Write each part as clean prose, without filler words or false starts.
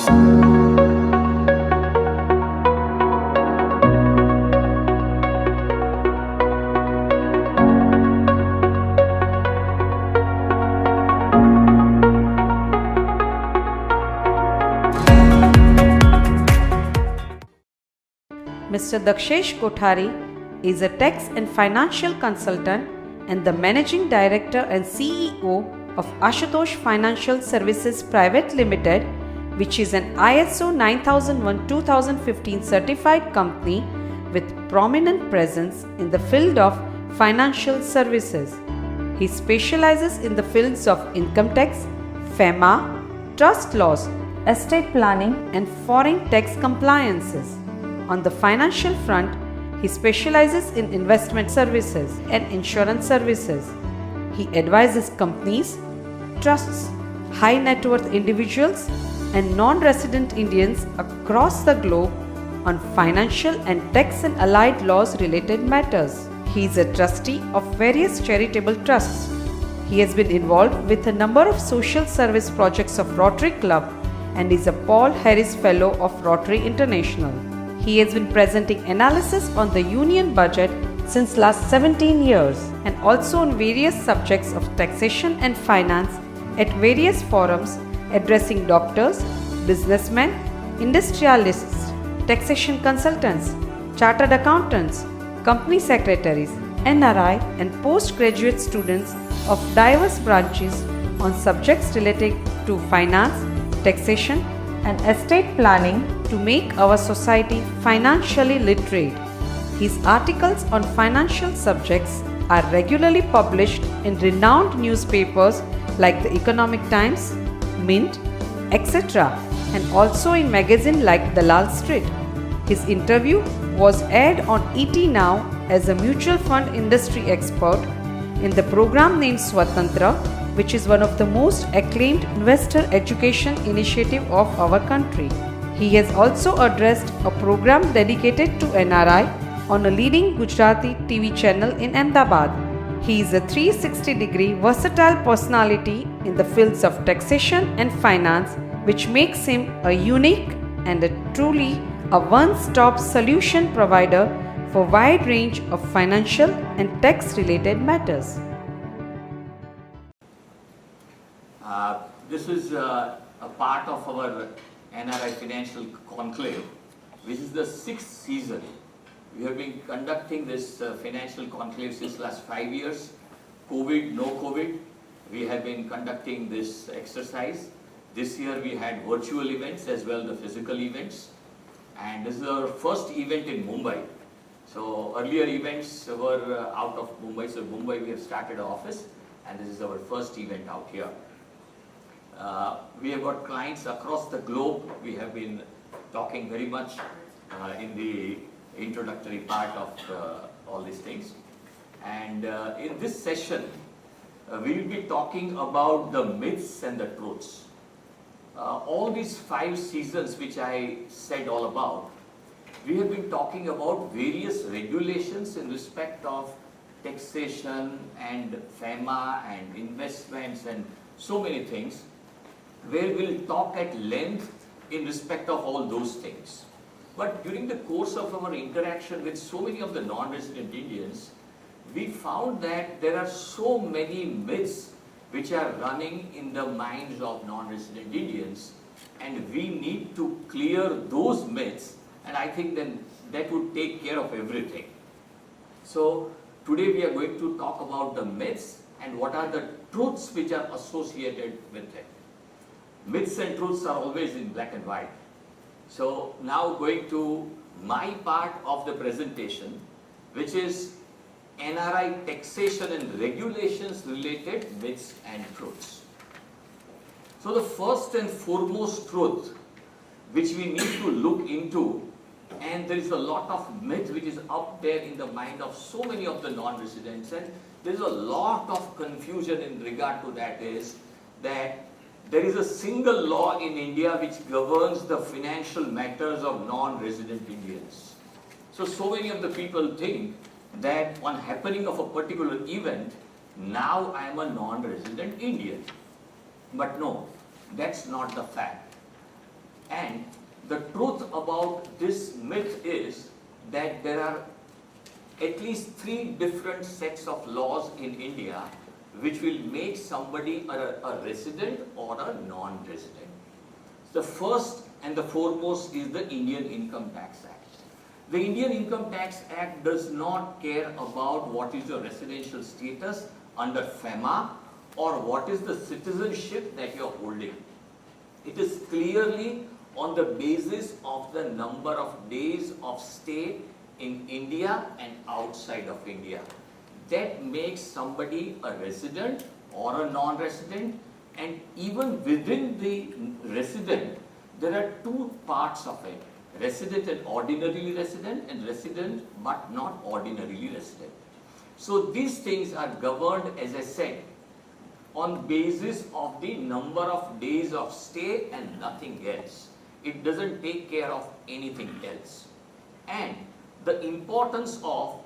Mr. Daxesh Kothari is a tax and financial consultant and the Managing Director and CEO of Ashutosh Financial Services Private Limited, which is an ISO 9001-2015 certified company with prominent presence in the field of financial services. He specializes in the fields of income tax, FEMA, trust laws, estate planning, and foreign tax compliances. On the financial front, he specializes in investment services and insurance services. He advises companies, trusts, high net worth individuals, and non-resident Indians across the globe on financial and tax and allied laws related matters. He is a trustee of various charitable trusts. He has been involved with a number of social service projects of Rotary Club and is a Paul Harris Fellow of Rotary International. He has been presenting analysis on the Union budget since last 17 years and also on various subjects of taxation and finance at various forums addressing doctors, businessmen, industrialists, taxation consultants, chartered accountants, company secretaries, NRI and postgraduate students of diverse branches on subjects related to finance, taxation and estate planning to make our society financially literate. His articles on financial subjects are regularly published in renowned newspapers like the Economic Times, Mint, etc. and also in magazines like Dalal Street. His interview was aired on ET Now as a mutual fund industry expert in the program named Swatantra, which is one of the most acclaimed investor education initiative of our country. He has also addressed a program dedicated to NRI on a leading Gujarati TV channel in Ahmedabad. He is a 360-degree versatile personality in the fields of taxation and finance, which makes him a unique and a truly a one-stop solution provider for a wide range of financial and tax-related matters. This is a part of our NRI Financial Conclave, which is the 6th season. We have been conducting this financial conclave since last 5 years. COVID, no COVID, we have been conducting this exercise. This year we had virtual events as well, the physical events. And this is our first event in Mumbai. So earlier events were out of Mumbai. So Mumbai we have started an office and this is our first event out here. We have got clients across the globe. We have been talking very much in the introductory part of all these things. And in this session, we will be talking about the myths and the truths. All these 5 seasons which I said all about, we have been talking about various regulations in respect of taxation and FEMA and investments and so many things, where we'll talk at length in respect of all those things. But during the course of our interaction with so many of the non-resident Indians, we found that there are so many myths which are running in the minds of non-resident Indians, and we need to clear those myths, and I think then that would take care of everything. So today we are going to talk about the myths and what are the truths which are associated with it. Myths and truths are always in black and white. So now going to my part of the presentation, which is NRI taxation and regulations related myths and truths. So the first and foremost truth which we need to look into, and there is a lot of myth which is up there in the mind of so many of the non-residents, and there is a lot of confusion in regard to that, is that there is a single law in India which governs the financial matters of non-resident Indians. So many of the people think that on happening of a particular event, now I am a non-resident Indian. But no, that's not the fact. And the truth about this myth is that there are at least 3 different sets of laws in India which will make somebody a resident or a non-resident. The first and the foremost is the Indian Income Tax Act. The Indian Income Tax Act does not care about what is your residential status under FEMA or what is the citizenship that you are holding. It is clearly on the basis of the number of days of stay in India and outside of India. That makes somebody a resident or a non-resident, and even within the resident, there are 2 parts of it. Resident and ordinarily resident, and resident but not ordinarily resident. So these things are governed, as I said, on basis of the number of days of stay and nothing else. It doesn't take care of anything else. And the importance of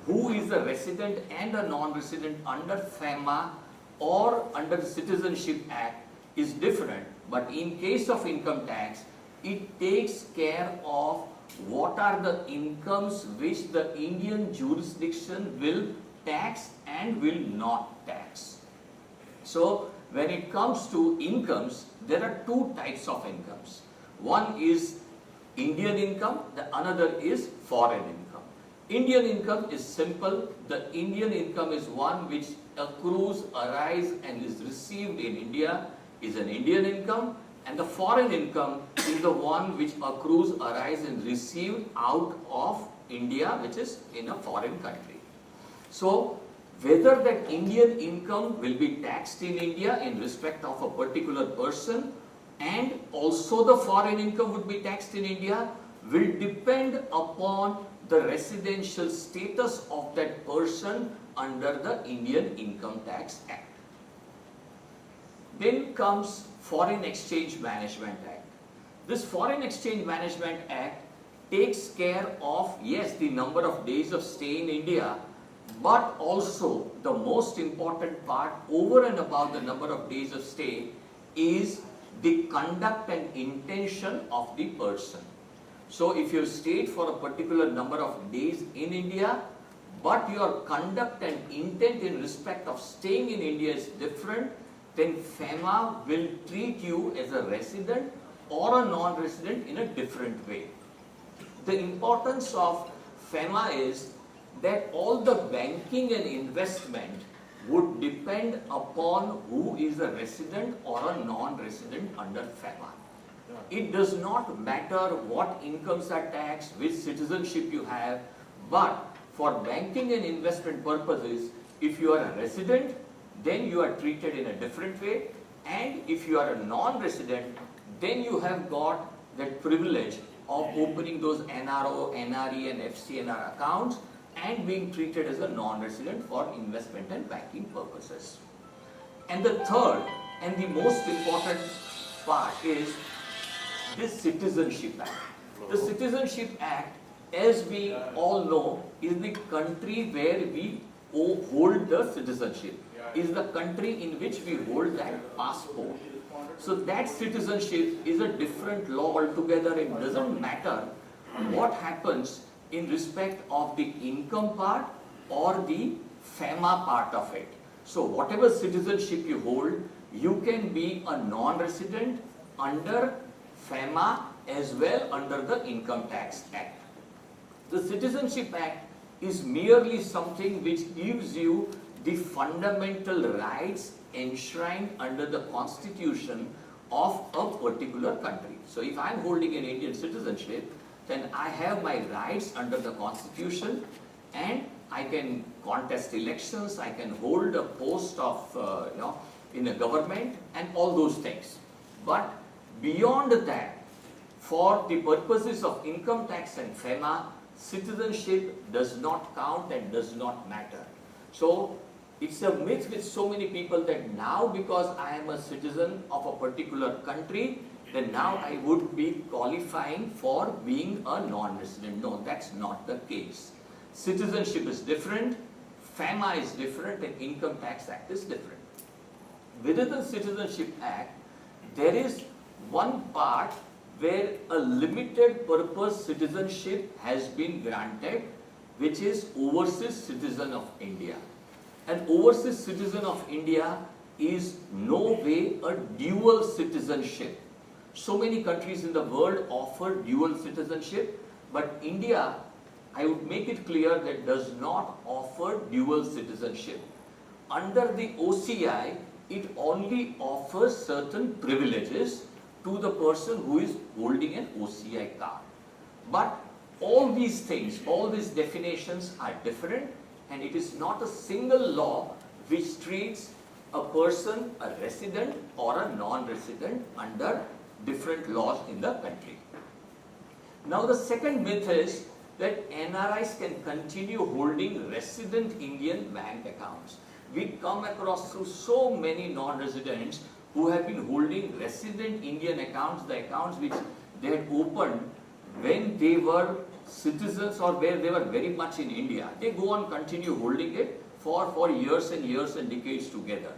who is a resident and a non-resident under FEMA or under the Citizenship Act is different, but in case of income tax, it takes care of what are the incomes which the Indian jurisdiction will tax and will not tax. So when it comes to incomes, there are 2 types of incomes. One is Indian income, the another is foreign income. Indian income is simple. The Indian income is one which accrues, arises and is received in India, is an Indian income, and the foreign income is the one which accrues, arises and received out of India, which is in a foreign country. So whether that Indian income will be taxed in India in respect of a particular person and also the foreign income would be taxed in India will depend upon the residential status of that person under the Indian Income Tax Act. Then comes Foreign Exchange Management Act. This Foreign Exchange Management Act takes care of, yes, the number of days of stay in India, but also the most important part over and above the number of days of stay is the conduct and intention of the person. So if you stayed for a particular number of days in India, but your conduct and intent in respect of staying in India is different, then FEMA will treat you as a resident or a non-resident in a different way. The importance of FEMA is that all the banking and investment would depend upon who is a resident or a non-resident under FEMA. It does not matter what incomes are taxed, which citizenship you have, but for banking and investment purposes, if you are a resident, then you are treated in a different way, and if you are a non-resident, then you have got that privilege of opening those NRO, NRE and FCNR accounts and being treated as a non-resident for investment and banking purposes. And the third and the most important part is this Citizenship Act. The Citizenship Act, as we all know, is the country where we hold the citizenship, is the country in which we hold that passport. So that citizenship is a different law altogether. It doesn't matter what happens in respect of the income part or the FEMA part of it. So whatever citizenship you hold, you can be a non-resident under FEMA as well under the Income Tax Act. The Citizenship Act is merely something which gives you the fundamental rights enshrined under the Constitution of a particular country. So if I am holding an Indian citizenship, then I have my rights under the Constitution, and I can contest elections, I can hold a post of, in a government and all those things. But beyond that, for the purposes of income tax and FEMA, citizenship does not count and does not matter. So it's a myth with so many people that now because I am a citizen of a particular country, then now I would be qualifying for being a non-resident. No, that's not the case. Citizenship is different, FEMA is different, and Income Tax Act is different. Within the Citizenship Act, there is one part where a limited purpose citizenship has been granted, which is overseas citizen of India. An overseas citizen of India is no way a dual citizenship. So many countries in the world offer dual citizenship, but India, I would make it clear, that does not offer dual citizenship. Under the OCI, it only offers certain privileges to the person who is holding an OCI card. But all these things, all these definitions are different, and it is not a single law which treats a person, a resident or a non-resident, under different laws in the country. Now the second myth is that NRIs can continue holding resident Indian bank accounts. We come across through so many non-residents who have been holding resident Indian accounts, the accounts which they had opened when they were citizens or where they were very much in India. They go on continue holding it for years and years and decades together.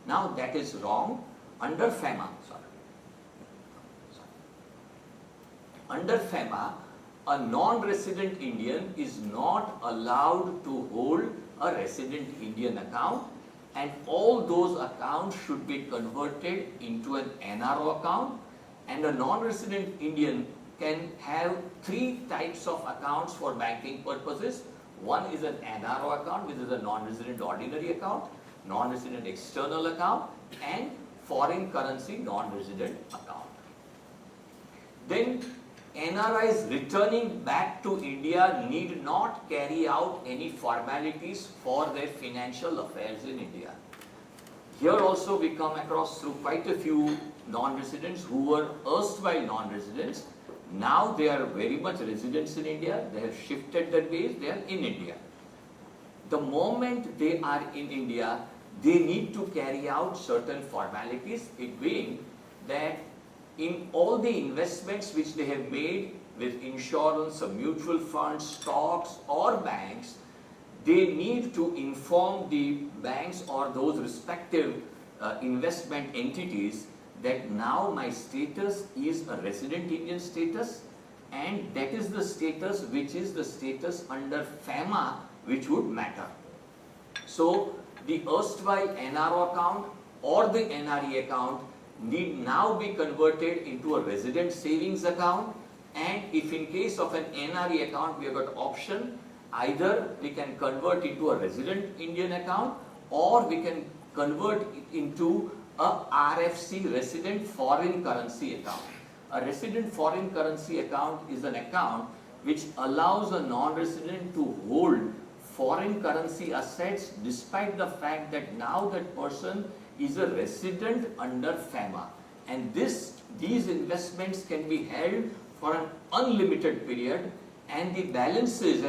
Now that is wrong. Under FEMA, under FEMA, a non-resident Indian is not allowed to hold a resident Indian account, and all those accounts should be converted into an NRO account, and a non-resident Indian can have three types of accounts for banking purposes. One is an NRO account, which is a non-resident ordinary account, non-resident external account, and foreign currency non-resident account. Then NRIs returning back to India need not carry out any formalities for their financial affairs in India. Here also we come across through quite a few non-residents who were erstwhile non-residents. Now they are very much residents in India. They have shifted their ways. They are in India. The moment they are in India, they need to carry out certain formalities, it being that in all the investments which they have made with insurance or mutual funds, stocks or banks, they need to inform the banks or those respective investment entities that now my status is a resident Indian status, and that is the status which is the status under FEMA which would matter. So the erstwhile NRO account or the NRE account need now be converted into a resident savings account, and if in case of an NRE account we have got option, either we can convert into a resident Indian account or we can convert it into a RFC, resident foreign currency account. A resident foreign currency account is an account which allows a non-resident to hold foreign currency assets despite the fact that now that person is a resident under FEMA, and these investments can be held for an unlimited period, and the balances,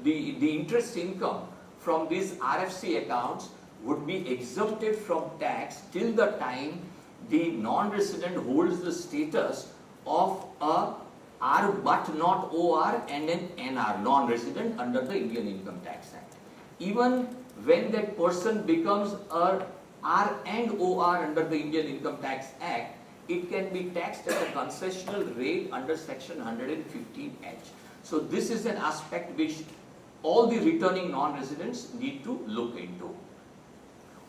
the interest income from these RFC accounts would be exempted from tax till the time the non-resident holds the status of a R but not OR and an NR, non-resident, under the Indian Income Tax Act. Even when that person becomes a R and OR under the Indian Income Tax Act, it can be taxed at a concessional rate under section 115H. So this is an aspect which all the returning non-residents need to look into.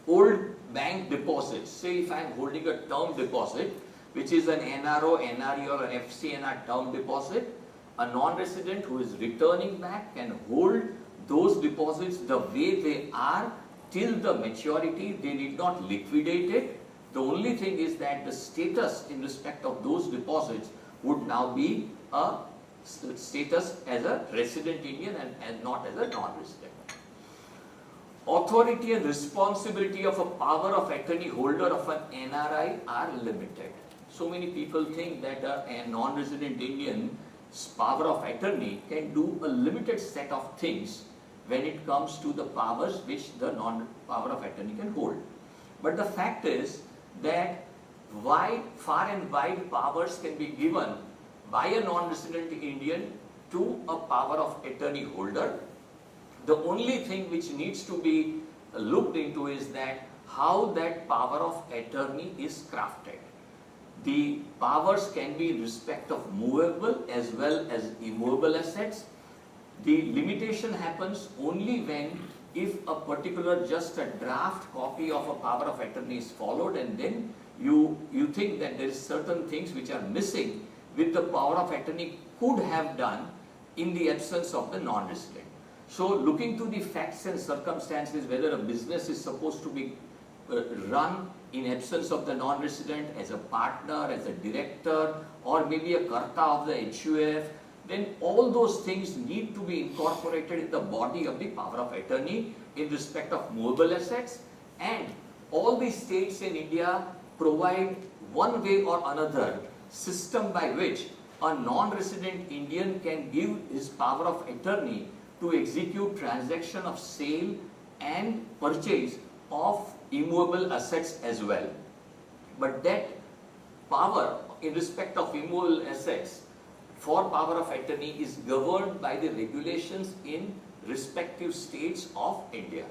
Old bank deposits, say if I am holding a term deposit, which is an NRO, NRE or an FCNR term deposit, a non-resident who is returning back can hold those deposits the way they are till the maturity. They need not liquidate it. The only thing is that the status in respect of those deposits would now be a status as a resident Indian and not as a non-resident. Authority and responsibility of a power of attorney holder of an NRI are limited. So many people think that a non-resident Indian's power of attorney can do a limited set of things when it comes to the powers which the power of attorney can hold. But the fact is that far and wide powers can be given by a non-resident Indian to a power of attorney holder. The only thing which needs to be looked into is that how that power of attorney is crafted. the powers can be in respect of movable as well as immovable assets. The limitation happens only when if a particular just a draft copy of a power of attorney is followed, and then you think that there is certain things which are missing which the power of attorney could have done in the absence of the non-resident. So looking to the facts and circumstances, whether a business is supposed to be run in absence of the non-resident as a partner, as a director, or maybe a karta of the HUF, then all those things need to be incorporated in the body of the power of attorney in respect of movable assets. And all the states in India provide one way or another system by which a non-resident Indian can give his power of attorney to execute transaction of sale and purchase of immovable assets as well. But that power in respect of immovable assets for power of attorney is governed by the regulations in respective states of India.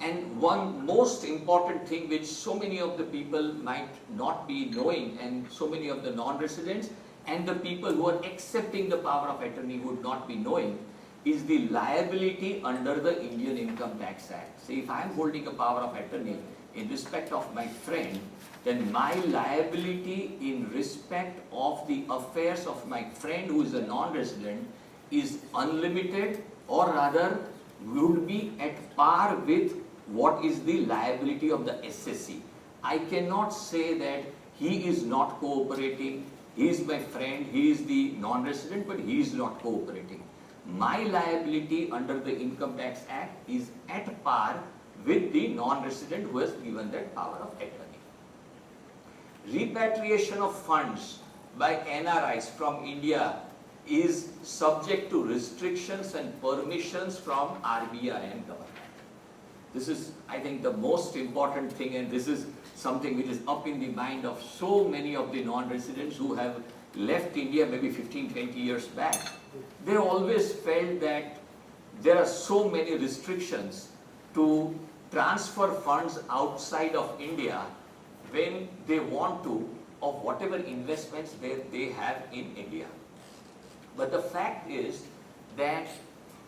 And one most important thing which so many of the people might not be knowing, and so many of the non-residents and the people who are accepting the power of attorney would not be knowing, is the liability under the Indian Income Tax Act. See, if I am holding a power of attorney in respect of my friend, then my liability in respect of the affairs of my friend who is a non-resident is unlimited, or rather would be at par with what is the liability of the SSC. I cannot say that he is not cooperating, he is my friend, he is the non-resident, but he is not cooperating. My liability under the Income Tax Act is at par with the non-resident who has given that power of attorney. Repatriation of funds by NRIs from India is subject to restrictions and permissions from RBI and government. This is, I think, the most important thing, and this is something which is up in the mind of so many of the non-residents who have left India maybe 15-20 years back. They always felt that there are so many restrictions to transfer funds outside of India when they want to, of whatever investments they have in India. But the fact is that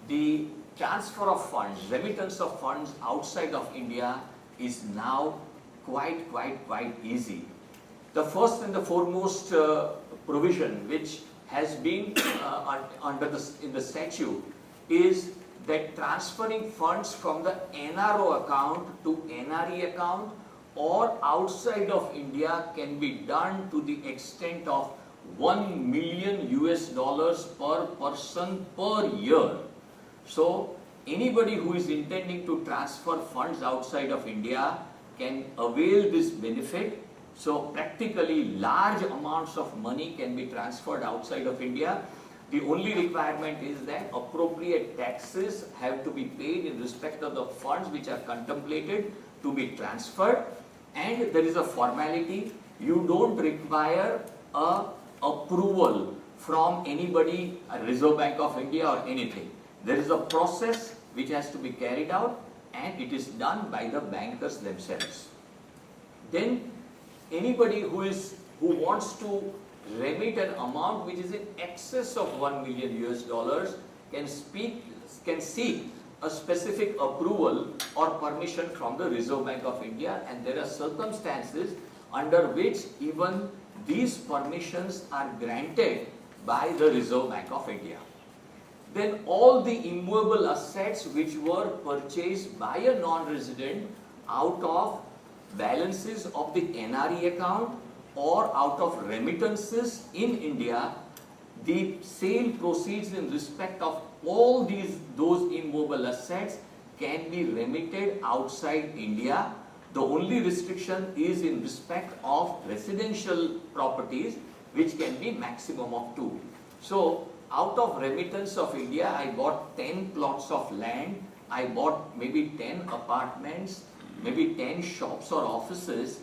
the transfer of funds, remittance of funds outside of India is now quite easy. The first and the foremost provision which has been in the statute is that transferring funds from the NRO account to NRE account or outside of India can be done to the extent of $1 million per person per year. So anybody who is intending to transfer funds outside of India can avail this benefit. So practically large amounts of money can be transferred outside of India. The only requirement is that appropriate taxes have to be paid in respect of the funds which are contemplated to be transferred, and there is a formality. You don't require a approval from anybody, a Reserve Bank of India or anything. There is a process which has to be carried out, and it is done by the bankers themselves. Then anybody who wants to remit an amount which is in excess of $1 million can seek a specific approval or permission from the Reserve Bank of India, and there are circumstances under which even these permissions are granted by the Reserve Bank of India. Then all the immovable assets which were purchased by a non-resident out of balances of the NRE account or out of remittances in India, the sale proceeds in respect of all those immovable assets can be remitted outside India. The only restriction is in respect of residential properties, which can be maximum of 2. So out of remittance of India, I bought 10 plots of land, I bought maybe 10 apartments, maybe 10 shops or offices.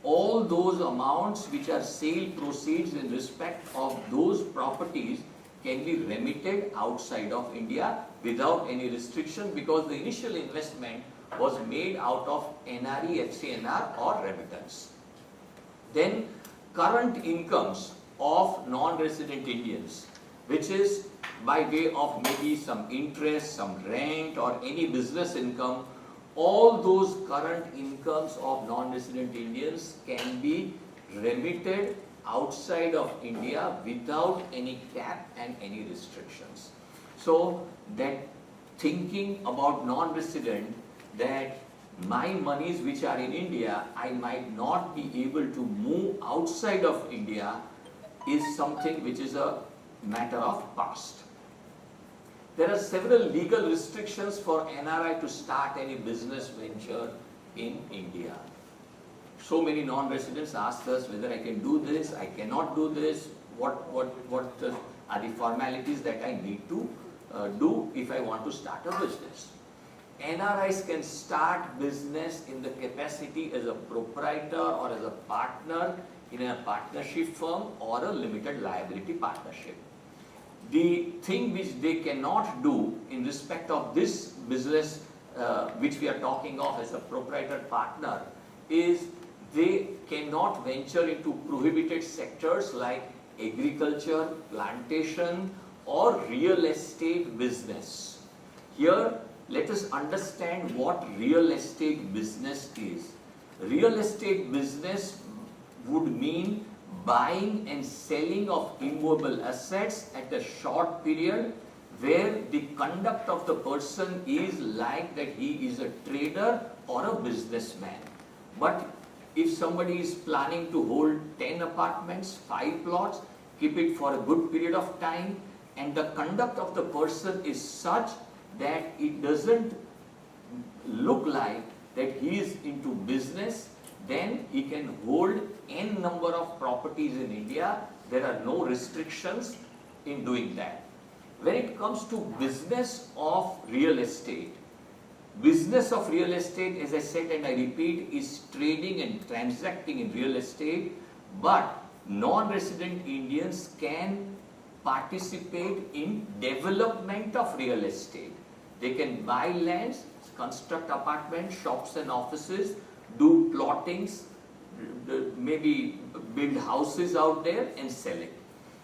All those amounts which are sale proceeds in respect of those properties can be remitted outside of India without any restriction, because the initial investment was made out of NRE, FCNR or remittance. Then current incomes of non-resident Indians, which is by way of maybe some interest, some rent or any business income, all those current incomes of non-resident Indians can be remitted outside of India without any cap and any restrictions. So that thinking about non-resident, that my monies which are in India, I might not be able to move outside of India, is something which is a matter of past. There are several legal restrictions for NRI to start any business venture in India. So many non-residents ask us whether I can do this, I cannot do this, what are the formalities that I need to do if I want to start a business. NRIs can start business in the capacity as a proprietor or as a partner in a partnership firm or a limited liability partnership. The thing which they cannot do in respect of this business which we are talking of as a proprietor partner is they cannot venture into prohibited sectors like agriculture, plantation or real estate business. Here, let us understand what real estate business is. Real estate business would mean buying and selling of immovable assets at a short period where the conduct of the person is like that he is a trader or a businessman. But if somebody is planning to hold 10 apartments, 5 plots, keep it for a good period of time, and the conduct of the person is such that it doesn't look like that he is into business, then he can hold n number of properties in India. There are no restrictions in doing that. When it comes to business of real estate, as I said and I repeat, is trading and transacting in real estate, but non-resident Indians can participate in development of real estate. They can buy lands, construct apartments, shops and offices, do plottings, maybe build houses out there and sell it.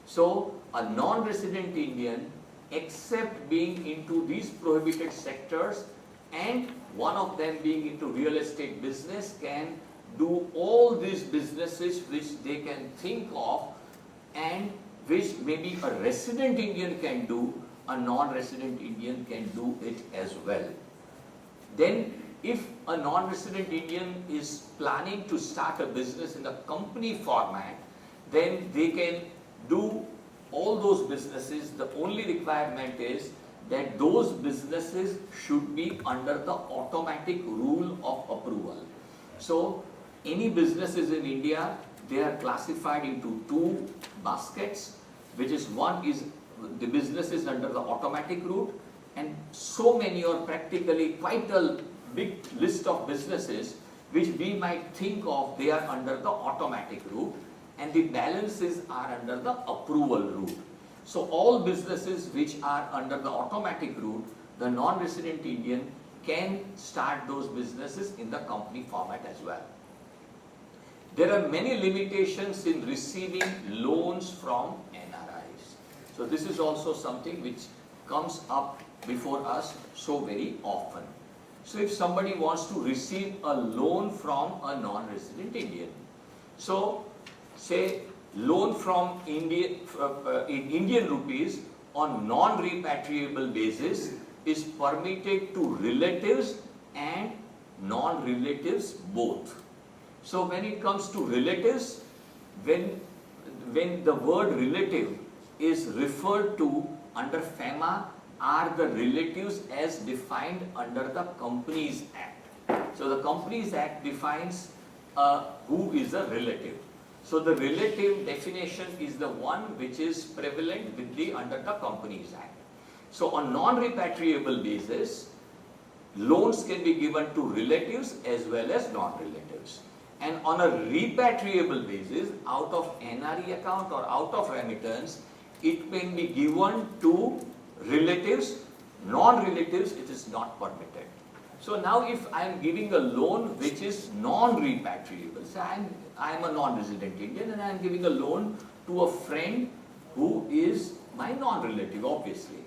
So a non-resident Indian, except being into these prohibited sectors and one of them being into real estate business, can do all these businesses which they can think of and which maybe a resident Indian can do, a non-resident Indian can do it as well. Then if a non-resident Indian is planning to start a business in the company format, then they can do all those businesses. The only requirement is that those businesses should be under the automatic rule of approval. So any businesses in India, they are classified into 2 baskets, which is one is the businesses under the automatic route, and so many or practically quite a big list of businesses which we might think of, they are under the automatic route, and the balances are under the approval route. So all businesses which are under the automatic route, the non-resident Indian can start those businesses in the company format as well. There are many limitations in receiving loans from NRIs. So this is also something which comes up before us so very often. So if somebody wants to receive a loan from a non-resident Indian, so say loan from India in Indian rupees on non-repatriable basis is permitted to relatives and non-relatives both. So when it comes to relatives, when the word relative is referred to under FEMA are the relatives as defined under the Companies Act. So the Companies Act defines who is a relative. So the relative definition is the one which is prevalent with the under the Companies Act. So on non-repatriable basis, loans can be given to relatives as well as non-relatives. And on a repatriable basis, out of NRI account or out of remittance, it can be given to relatives. Non-relatives, it is not permitted. So now if I am giving a loan which is non-repatriable, so I am a non-resident Indian and I am giving a loan to a friend who is my non-relative, obviously.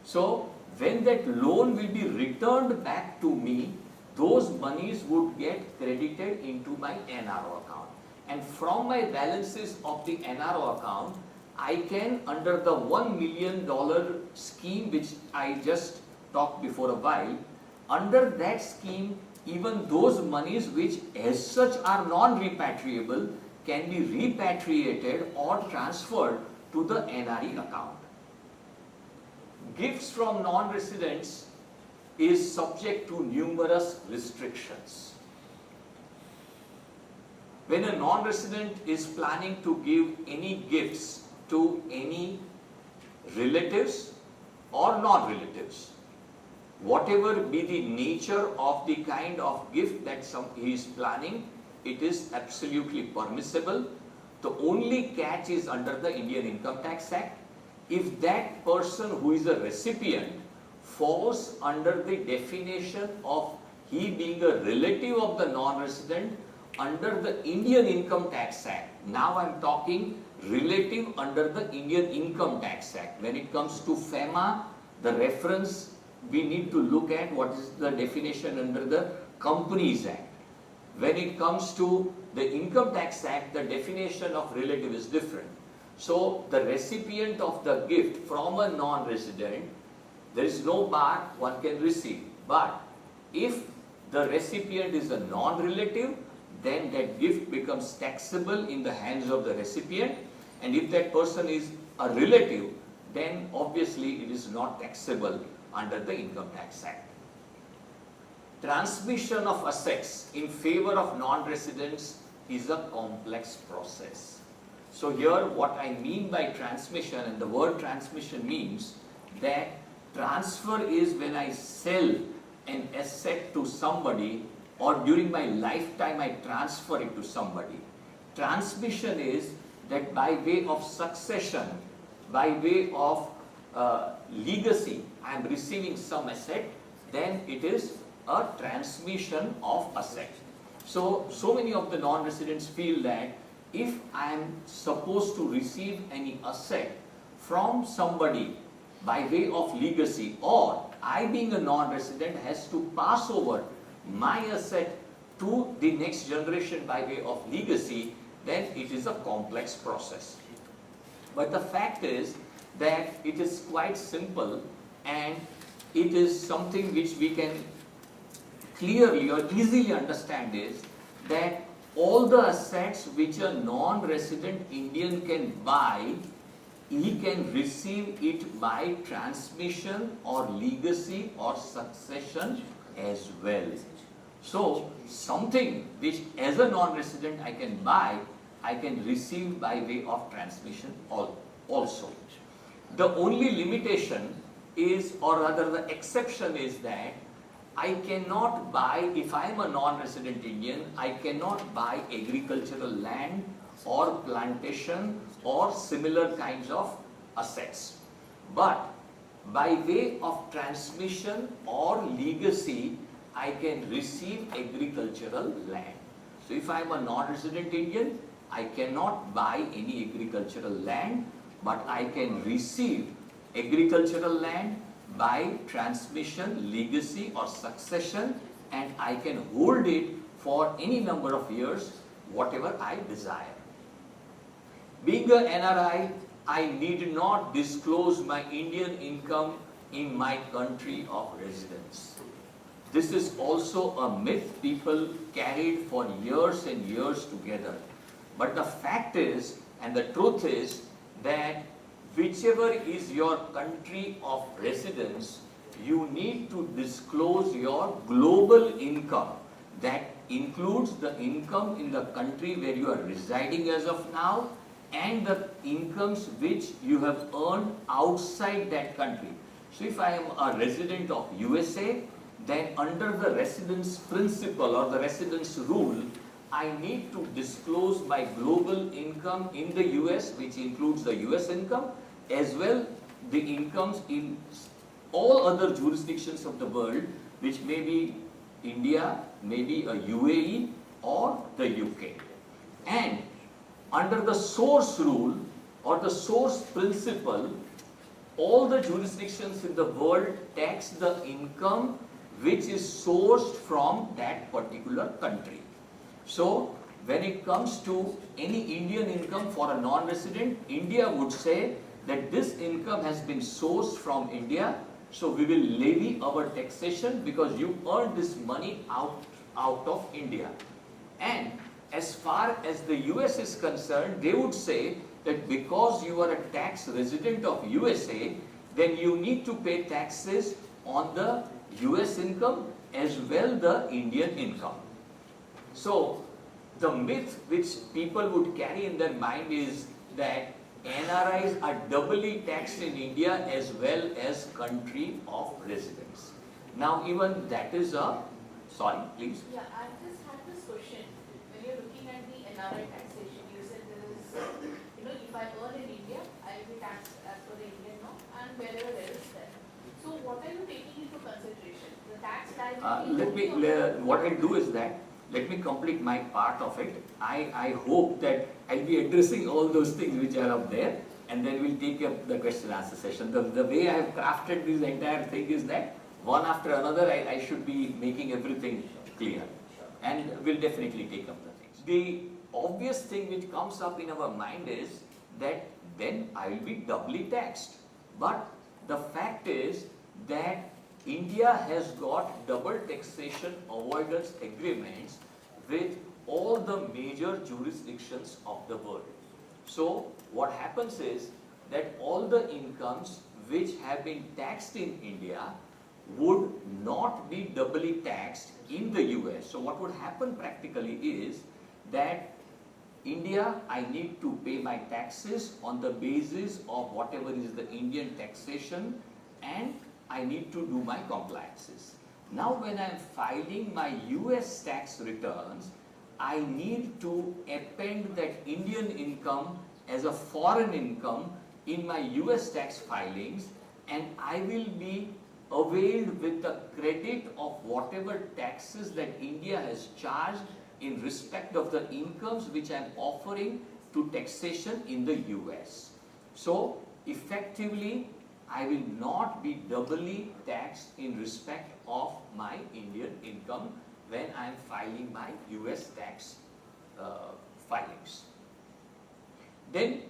So when that loan will be returned back to me, those monies would get credited into my NRO account. And from my balances of the NRO account, I can, under the $1 million scheme which I just talked before a while, under that scheme, even those monies which as such are non-repatriable can be repatriated or transferred to the NRI account. Gifts from non-residents is subject to numerous restrictions. When a non-resident is planning to give any gifts to any relatives or non-relatives, whatever be the nature of the kind of gift that he is planning, it is absolutely permissible. The only catch is under the Indian Income Tax Act. If that person who is a recipient falls under the definition of he being a relative of the non-resident under the Indian Income Tax Act, now I am talking relative under the Indian Income Tax Act. When it comes to FEMA, the reference we need to look at what is the definition under the Companies Act. When it comes to the Income Tax Act, the definition of relative is different. So the recipient of the gift from a non-resident, there is no bar one can receive. But if the recipient is a non-relative, then that gift becomes taxable in the hands of the recipient. And if that person is a relative, then obviously it is not taxable under the Income Tax Act. Transmission of assets in favor of non-residents is a complex process. So here what I mean by transmission, and the word transmission means that transfer is when I sell an asset to somebody or during my lifetime I transfer it to somebody. Transmission is that by way of succession, by way of legacy, I am receiving some asset, then it is a transmission of asset. So many of the non-residents feel that if I am supposed to receive any asset from somebody by way of legacy, or I being a non-resident has to pass over my asset to the next generation by way of legacy, then it is a complex process. But the fact is that it is quite simple, and it is something which we can clearly or easily understand is that all the assets which a non-resident Indian can buy, he can receive it by transmission or legacy or succession as well. So something which as a non-resident I can buy, I can receive by way of transmission also. The only limitation is, or rather the exception is that I cannot buy, if I am a non-resident Indian, I cannot buy agricultural land or plantation or similar kinds of assets. But by way of transmission or legacy, I can receive agricultural land. So if I am a non-resident Indian, I cannot buy any agricultural land, but I can receive agricultural land by transmission, legacy or succession, and I can hold it for any number of years, whatever I desire. Being a NRI, I need not disclose my Indian income in my country of residence. This is also a myth people carried for years and years together. But the fact is, and the truth is, that whichever is your country of residence, you need to disclose your global income. That includes the income in the country where you are residing as of now, and the incomes which you have earned outside that country. So if I am a resident of USA, then under the residence principle or the residence rule, I need to disclose my global income in the US, which includes the US income, as well the incomes in all other jurisdictions of the world, which may be India, maybe a UAE or the UK. And under the source rule or the source principle, all the jurisdictions in the world tax the income which is sourced from that particular country. So when it comes to any Indian income for a non-resident, India would say that this income has been sourced from India, so we will levy our taxation because you earned this money out of India. And as far as the US is concerned, they would say that because you are a tax resident of USA, then you need to pay taxes on the US income as well the Indian income. So the myth which people would carry in their mind is that NRIs are doubly taxed in India as well as country of residence. Now even that is a, sorry please. Yeah, I just had this question. When you're looking at the NRI taxation, you said there is, if I earn in India, I will be taxed as per the Indian law and wherever there is there. So what are you taking into consideration? The tax liability? What I'll do is that, let me complete my part of it. I hope that I'll be addressing all those things which are up there, and then we'll take up the question answer session. The way I have crafted this entire thing is that one after another I should be making everything clear, and we'll definitely take up the things. The obvious thing which comes up in our mind is that then I will be doubly taxed. But the fact is that India has got double taxation avoidance agreements with all the major jurisdictions of the world. So what happens is that all the incomes which have been taxed in India would not be doubly taxed in the US. So what would happen practically is that India, I need to pay my taxes on the basis of whatever is the Indian taxation, and I need to do my compliances. Now when I am filing my US tax returns, I need to append that Indian income as a foreign income in my US tax filings, and I will be availed with the credit of whatever taxes that India has charged in respect of the incomes which I am offering to taxation in the US. So effectively, I will not be doubly taxed in respect of my Indian income when I am filing my US tax filings. Then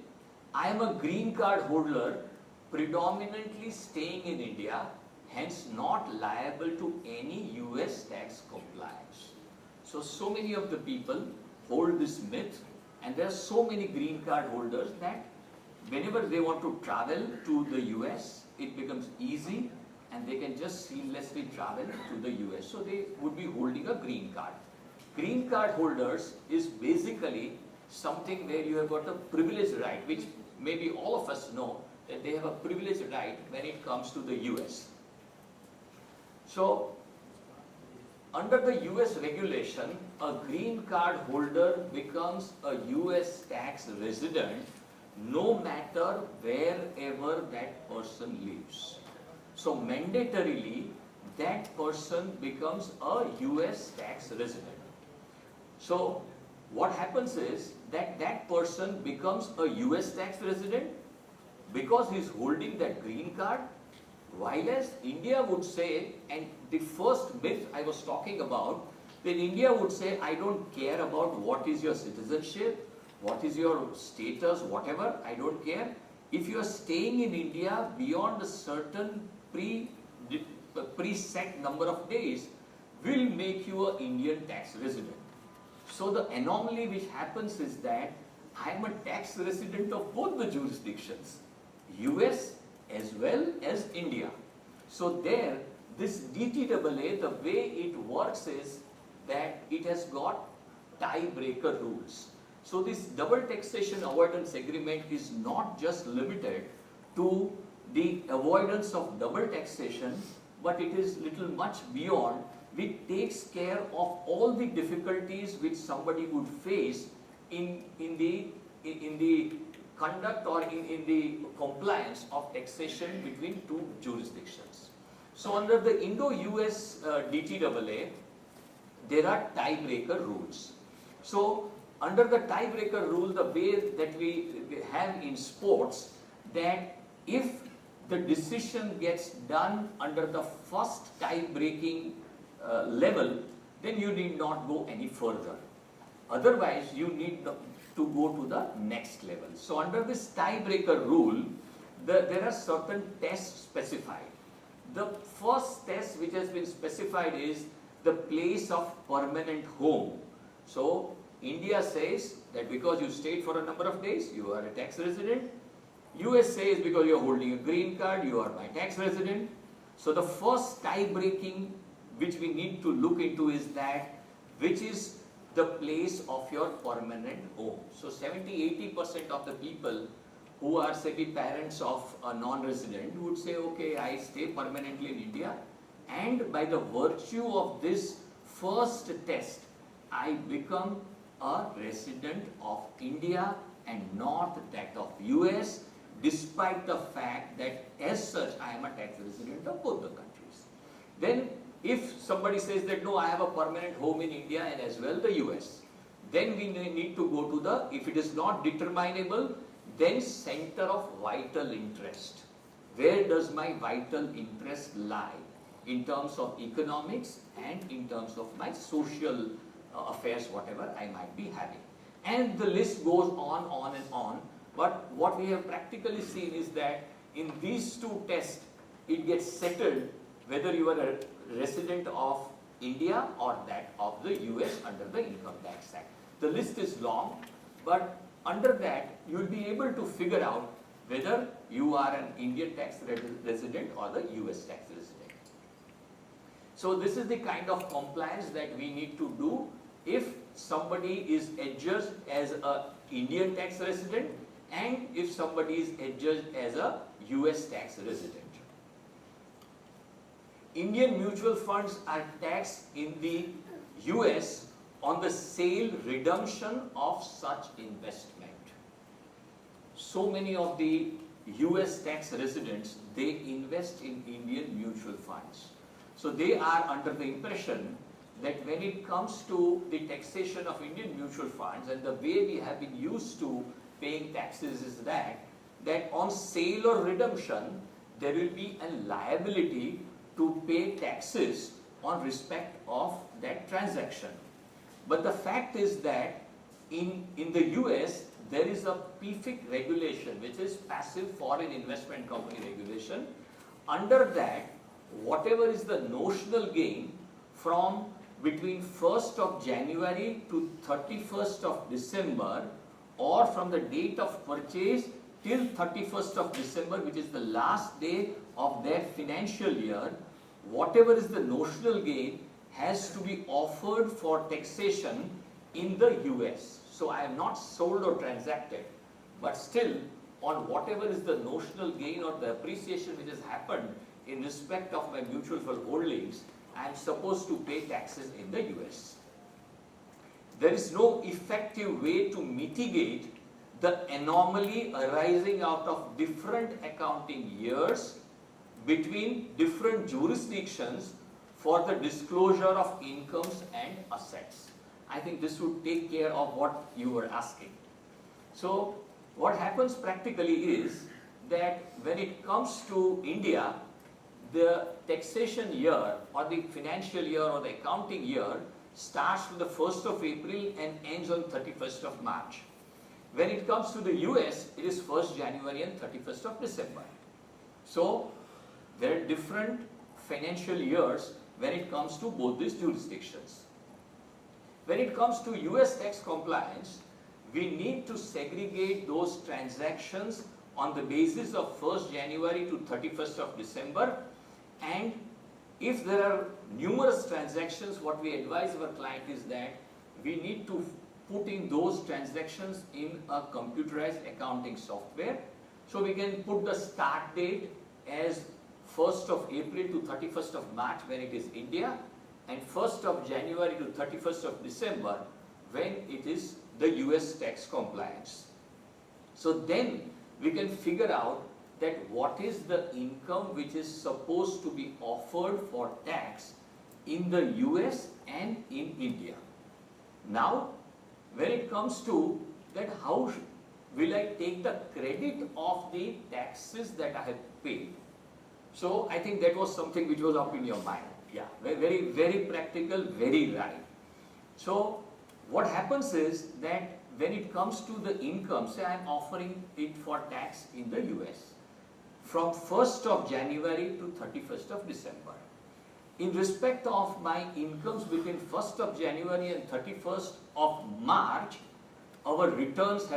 I am a green card holder predominantly staying in India, hence not liable to any US tax compliance. So many of the people hold this myth, and there are so many green card holders that whenever they want to travel to the US, it becomes easy and they can just seamlessly travel to the US. So they would be holding a green card. Green card holders is basically something where you have got a privileged right, which maybe all of us know that they have a privileged right when it comes to the US. So under the US regulation, a green card holder becomes a US tax resident no matter wherever that person lives. So mandatorily, that person becomes a US tax resident. So what happens is that that person becomes a US tax resident because he is holding that green card, while as India would say, and the first myth I was talking about, then India would say, I don't care about what is your citizenship, what is your status, whatever, I don't care. If you are staying in India beyond a certain preset number of days, will make you an Indian tax resident. So the anomaly which happens is that I am a tax resident of both the jurisdictions, US as well as India. So there, this DTAA, the way it works is that it has got tiebreaker rules. So this double taxation avoidance agreement is not just limited to the avoidance of double taxation, but it is little much beyond, which takes care of all the difficulties which somebody would face in the conduct or in the compliance of taxation between two jurisdictions. So under the Indo-US DTAA, there are tiebreaker rules. So under the tiebreaker rule, the way that we have in sports, that if the decision gets done under the first tie-breaking level, then you need not go any further. Otherwise, you need to go to the next level. So under this tiebreaker rule, there are certain tests specified. The first test which has been specified is the place of permanent home. So India says that because you stayed for a number of days, you are a tax resident. US says because you are holding a green card, you are my tax resident. So the first tie-breaking which we need to look into is that which is the place of your permanent home. So 70-80% of the people who are, say, the parents of a non-resident would say, okay, I stay permanently in India, and by the virtue of this first test, I become a resident of India and not that of US, despite the fact that as such I am a tax resident of both the countries. Then if somebody says that no, I have a permanent home in India and as well the US, then we need to go to the, if it is not determinable, then center of vital interest. Where does my vital interest lie in terms of economics and in terms of my social affairs, whatever I might be having. And the list goes on and on. But what we have practically seen is that in these two tests, it gets settled whether you are a resident of India or that of the US under the Income Tax Act. The list is long, but under that, you will be able to figure out whether you are an Indian tax resident or the US tax resident. So this is the kind of compliance that we need to do if somebody is adjudged as an Indian tax resident and if somebody is adjudged as a US tax resident. Indian mutual funds are taxed in the US on the sale redemption of such investment. So many of the US tax residents, they invest in Indian mutual funds. So they are under the impression that when it comes to the taxation of Indian mutual funds, and the way we have been used to paying taxes is that on sale or redemption, there will be a liability to pay taxes on respect of that transaction. But the fact is that in the US, there is a PFIC regulation, which is Passive Foreign Investment Company regulation. Under that, whatever is the notional gain from between 1st of January to 31st of December, or from the date of purchase till 31st of December, which is the last day of their financial year, whatever is the notional gain has to be offered for taxation in the US. So I have not sold or transacted, but still on whatever is the notional gain or the appreciation which has happened in respect of my mutual fund holdings, I am supposed to pay taxes in the US. There is no effective way to mitigate the anomaly arising out of different accounting years between different jurisdictions for the disclosure of incomes and assets. I think this would take care of what you were asking. So what happens practically is that when it comes to India, the taxation year or the financial year or the accounting year starts from the 1st of April and ends on 31st of March. When it comes to the US, it is 1st January and 31st of December. So there are different financial years when it comes to both these jurisdictions. When it comes to US tax compliance, we need to segregate those transactions on the basis of 1st January to 31st of December, and if there are numerous transactions, what we advise our client is that we need to put in those transactions in a computerized accounting software. So we can put the start date as 1st of April to 31st of March when it is India, and 1st of January to 31st of December when it is the US tax compliance. So then we can figure out that what is the income which is supposed to be offered for tax in the US and in India. Now, when it comes to that, how will I take the credit of the taxes that I have paid? So I think that was something which was up in your mind. Yeah, very, very practical, very right. So what happens is that when it comes to the income, say I am offering it for tax in the US from 1st of January to 31st of December. In respect of my incomes between 1st of January and 31st of March, our returns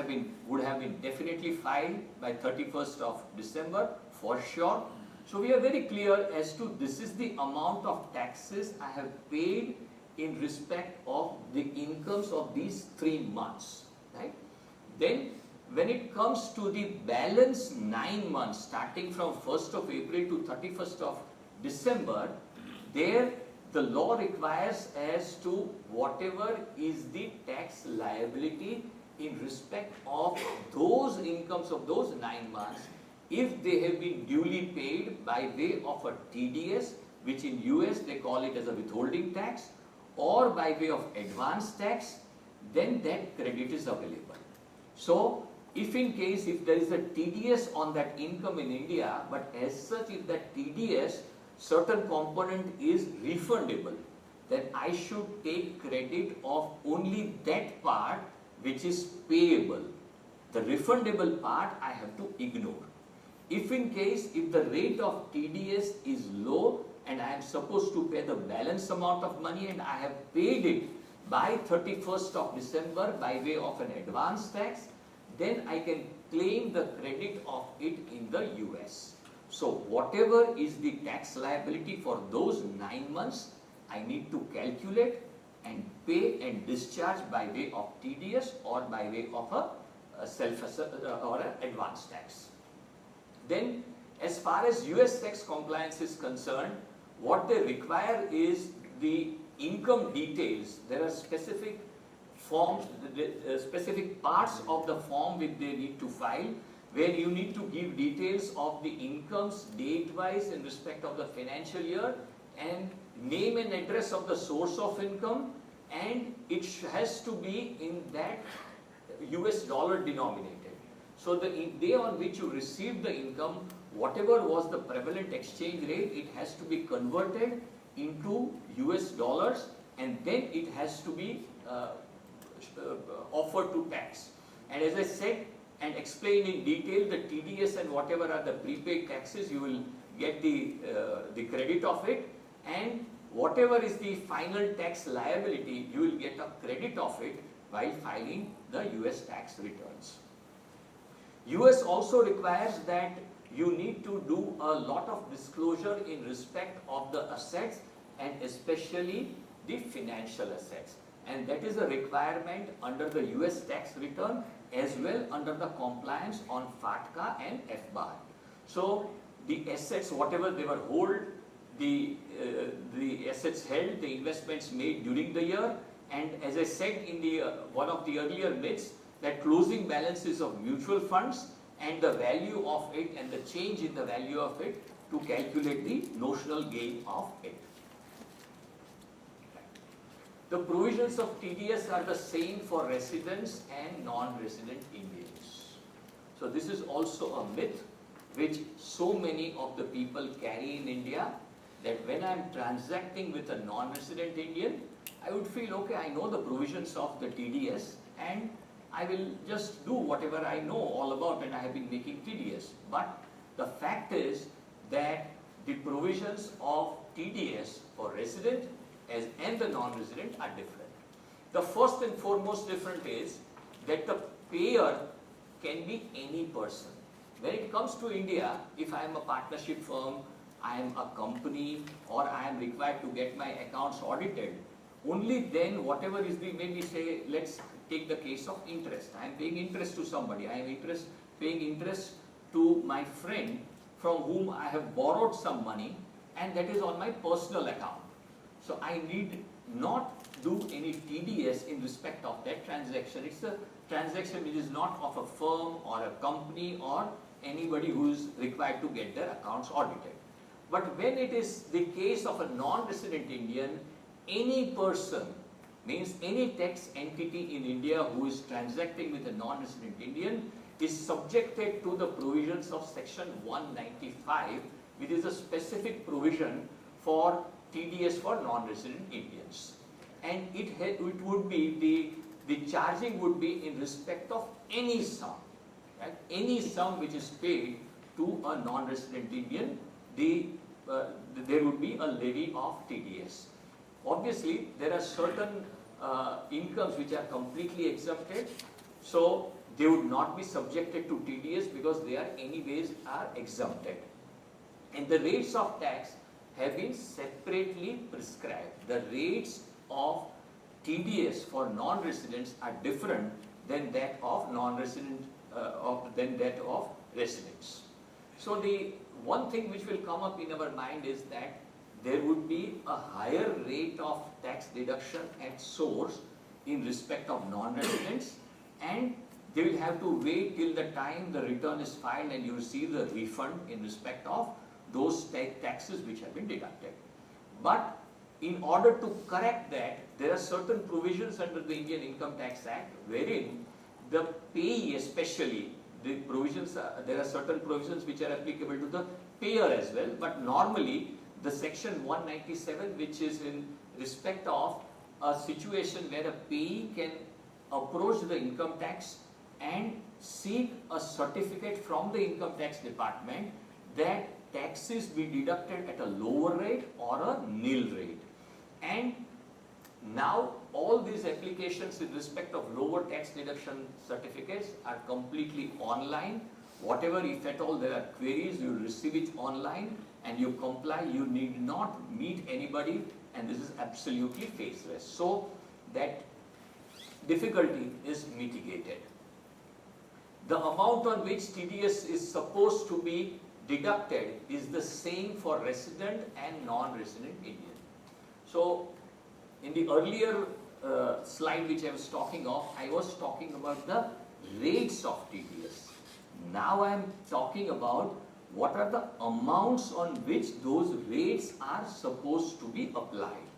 would have been definitely filed by 31st of December for sure. So we are very clear as to this is the amount of taxes I have paid in respect of the incomes of these 3 months, right? Then when it comes to the balance 9 months starting from 1st of April to 31st of December, there the law requires as to whatever is the tax liability in respect of those incomes of those 9 months, if they have been duly paid by way of a TDS, which in US they call it as a withholding tax, or by way of advance tax, then that credit is available. So if in case if there is a TDS on that income in India, but as such if that TDS certain component is refundable, then I should take credit of only that part which is payable. The refundable part I have to ignore. If in case if the rate of TDS is low and I am supposed to pay the balance amount of money and I have paid it by 31st of December by way of an advance tax, then I can claim the credit of it in the US. So whatever is the tax liability for those 9 months, I need to calculate and pay and discharge by way of TDS or by way of a or an advance tax. Then as far as US tax compliance is concerned, what they require is the income details. There are specific forms, specific parts of the form which they need to file, where you need to give details of the incomes date-wise in respect of the financial year and name and address of the source of income, and it has to be in that US dollar denominated. So the day on which you receive the income, whatever was the prevalent exchange rate, it has to be converted into US dollars and then it has to be offered to tax. And as I said and explained in detail, the TDS and whatever are the prepaid taxes, you will get the credit of it, and whatever is the final tax liability, you will get a credit of it while filing the US tax returns. US also requires that you need to do a lot of disclosure in respect of the assets and especially the financial assets. And that is a requirement under the US tax return as well under the compliance on FATCA and FBAR. So the assets, whatever they were hold, the assets held, the investments made during the year, and as I said in the one of the earlier myths, that closing balances of mutual funds and the value of it and the change in the value of it to calculate the notional gain of it. The provisions of TDS are the same for residents and non-resident Indians. So this is also a myth which so many of the people carry in India, that when I am transacting with a non-resident Indian, I would feel, okay, I know the provisions of the TDS and I will just do whatever I know all about and I have been making TDS. But the fact is that the provisions of TDS for resident and the non-resident are different. The first and foremost difference is that the payer can be any person. When it comes to India, if I am a partnership firm, I am a company, or I am required to get my accounts audited, only then whatever is the, maybe say, let's take the case of interest. I am paying interest to somebody. I am paying interest to my friend from whom I have borrowed some money, and that is on my personal account. So I need not do any TDS in respect of that transaction. It's a transaction which is not of a firm or a company or anybody who is required to get their accounts audited. But when it is the case of a non-resident Indian, any person, means any tax entity in India who is transacting with a non-resident Indian is subjected to the provisions of section 195, which is a specific provision for TDS for non-resident Indians. And it would be, the charging would be in respect of any sum, right? Any sum which is paid to a non-resident Indian, there would be a levy of TDS. Obviously, there are certain incomes which are completely exempted, so they would not be subjected to TDS because they are anyways exempted. And the rates of tax have been separately prescribed. The rates of TDS for non-residents are different than that of non-resident than that of residents. So the one thing which will come up in our mind is that there would be a higher rate of tax deduction at source in respect of non-residents, and they will have to wait till the time the return is filed and you receive the refund in respect of those taxes which have been deducted. But in order to correct that, there are certain provisions under the Indian Income Tax Act wherein the payee, especially the provisions, there are certain provisions which are applicable to the payer as well, but normally the section 197, which is in respect of a situation where a payee can approach the income tax and seek a certificate from the income tax department that taxes be deducted at a lower rate or a nil rate. And now all these applications in respect of lower tax deduction certificates are completely online. Whatever, if at all there are queries, you receive it online and you comply. You need not meet anybody, and this is absolutely faceless. So that difficulty is mitigated. The amount on which TDS is supposed to be deducted is the same for resident and non-resident Indian. So in the earlier slide which I was talking of, I was talking about the rates of TDS. Now I am talking about what are the amounts on which those rates are supposed to be applied.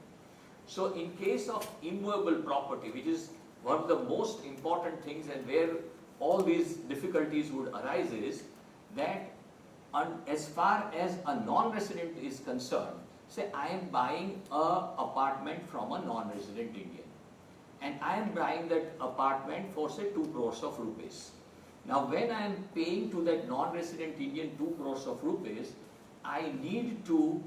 So in case of immovable property, which is one of the most important things and where all these difficulties would arise, is that as far as a non-resident is concerned, say I am buying an apartment from a non-resident Indian and I am buying that apartment for say 2 crores of rupees. Now when I am paying to that non-resident Indian 2 crores of rupees, I need to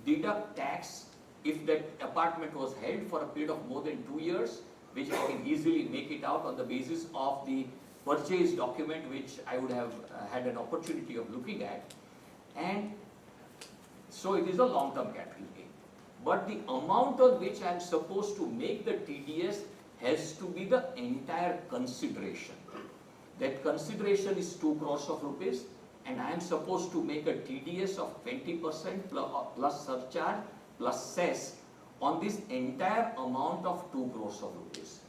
deduct tax if that apartment was held for a period of more than 2 years, which I can easily make it out on the basis of the purchase document which I would have had an opportunity of looking at. And so it is a long-term capital gain. But the amount on which I am supposed to make the TDS has to be the entire consideration. That consideration is 2 crores of rupees and I am supposed to make a TDS of 20% plus surcharge plus cess on this entire amount of 2 crores of rupees.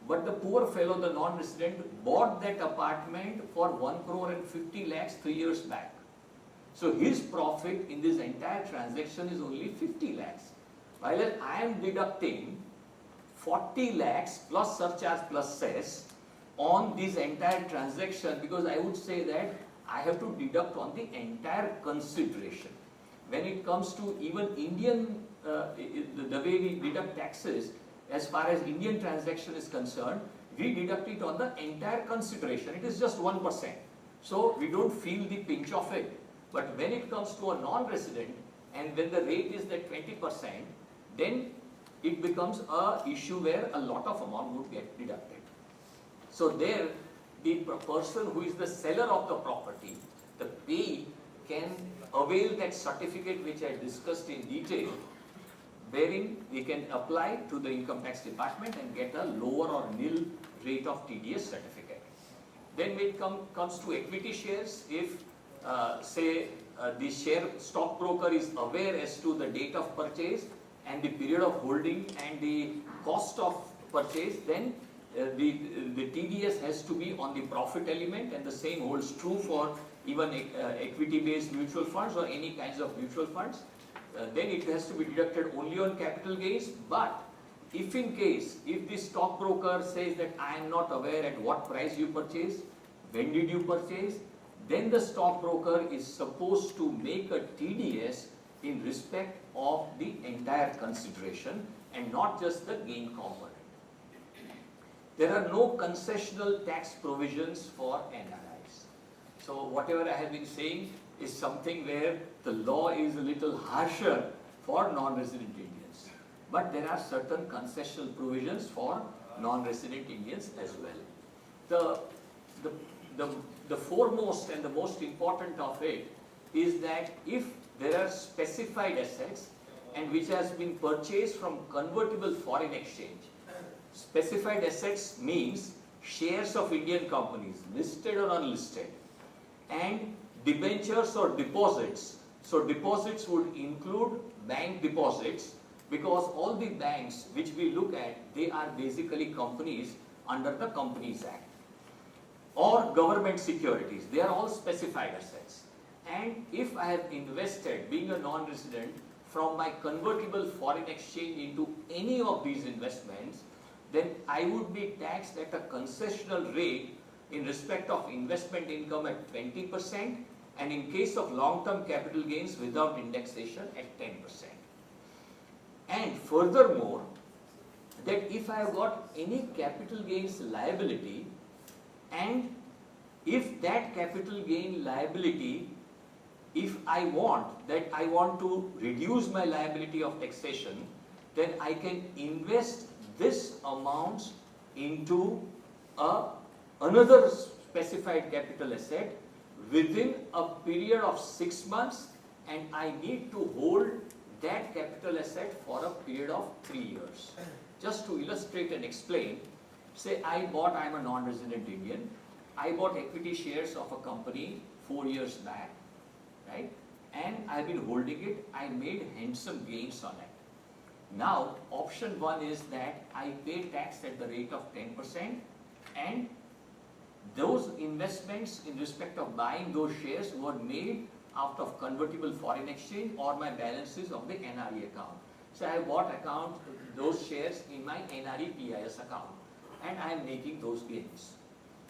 But the poor fellow, the non-resident, bought that apartment for 1 crore and 50 lakhs 3 years back. So his profit in this entire transaction is only 50 lakhs. While I am deducting 40 lakhs plus surcharge plus cess on this entire transaction, because I would say that I have to deduct on the entire consideration. When it comes to even Indian, the way we deduct taxes, as far as Indian transaction is concerned, we deduct it on the entire consideration. It is just 1%. So we don't feel the pinch of it. But when it comes to a non-resident and when the rate is that 20%, then it becomes a issue where a lot of amount would get deducted. So there, the person who is the seller of the property, the payee, can avail that certificate which I discussed in detail, wherein we can apply to the income tax department and get a lower or nil rate of TDS certificate. Then when it comes to equity shares, if the share stockbroker is aware as to the date of purchase and the period of holding and the cost of purchase, then the TDS has to be on the profit element, and the same holds true for even equity-based mutual funds or any kinds of mutual funds. Then it has to be deducted only on capital gains. But if in case, if the stockbroker says that I am not aware at what price you purchased, when did you purchase, then the stockbroker is supposed to make a TDS in respect of the entire consideration and not just the gain component. There are no concessional tax provisions for NRIs. So whatever I have been saying is something where the law is a little harsher for non-resident Indians. But there are certain concessional provisions for non-resident Indians as well. The foremost and the most important of it is that if there are specified assets and which has been purchased from convertible foreign exchange. Specified assets means shares of Indian companies, listed or unlisted, and debentures or deposits. So deposits would include bank deposits, because all the banks which we look at, they are basically companies under the Companies Act, or government securities. They are all specified assets. And if I have invested, being a non-resident, from my convertible foreign exchange into any of these investments, then I would be taxed at a concessional rate in respect of investment income at 20%, and in case of long-term capital gains without indexation at 10%. And furthermore, that if I have got any capital gains liability, and if that capital gain liability, if I want to reduce my liability of taxation, then I can invest this amount into another specified capital asset within a period of 6 months, and I need to hold that capital asset for a period of 3 years. Just to illustrate and explain, say I am a non-resident Indian, I bought equity shares of a company 4 years back, right? And I've been holding it, I made handsome gains on it. Now, option 1 is that I pay tax at the rate of 10%, and those investments in respect of buying those shares were made out of convertible foreign exchange or my balances of the NRI account. So I bought those shares in my NRI PIS account, and I am making those gains.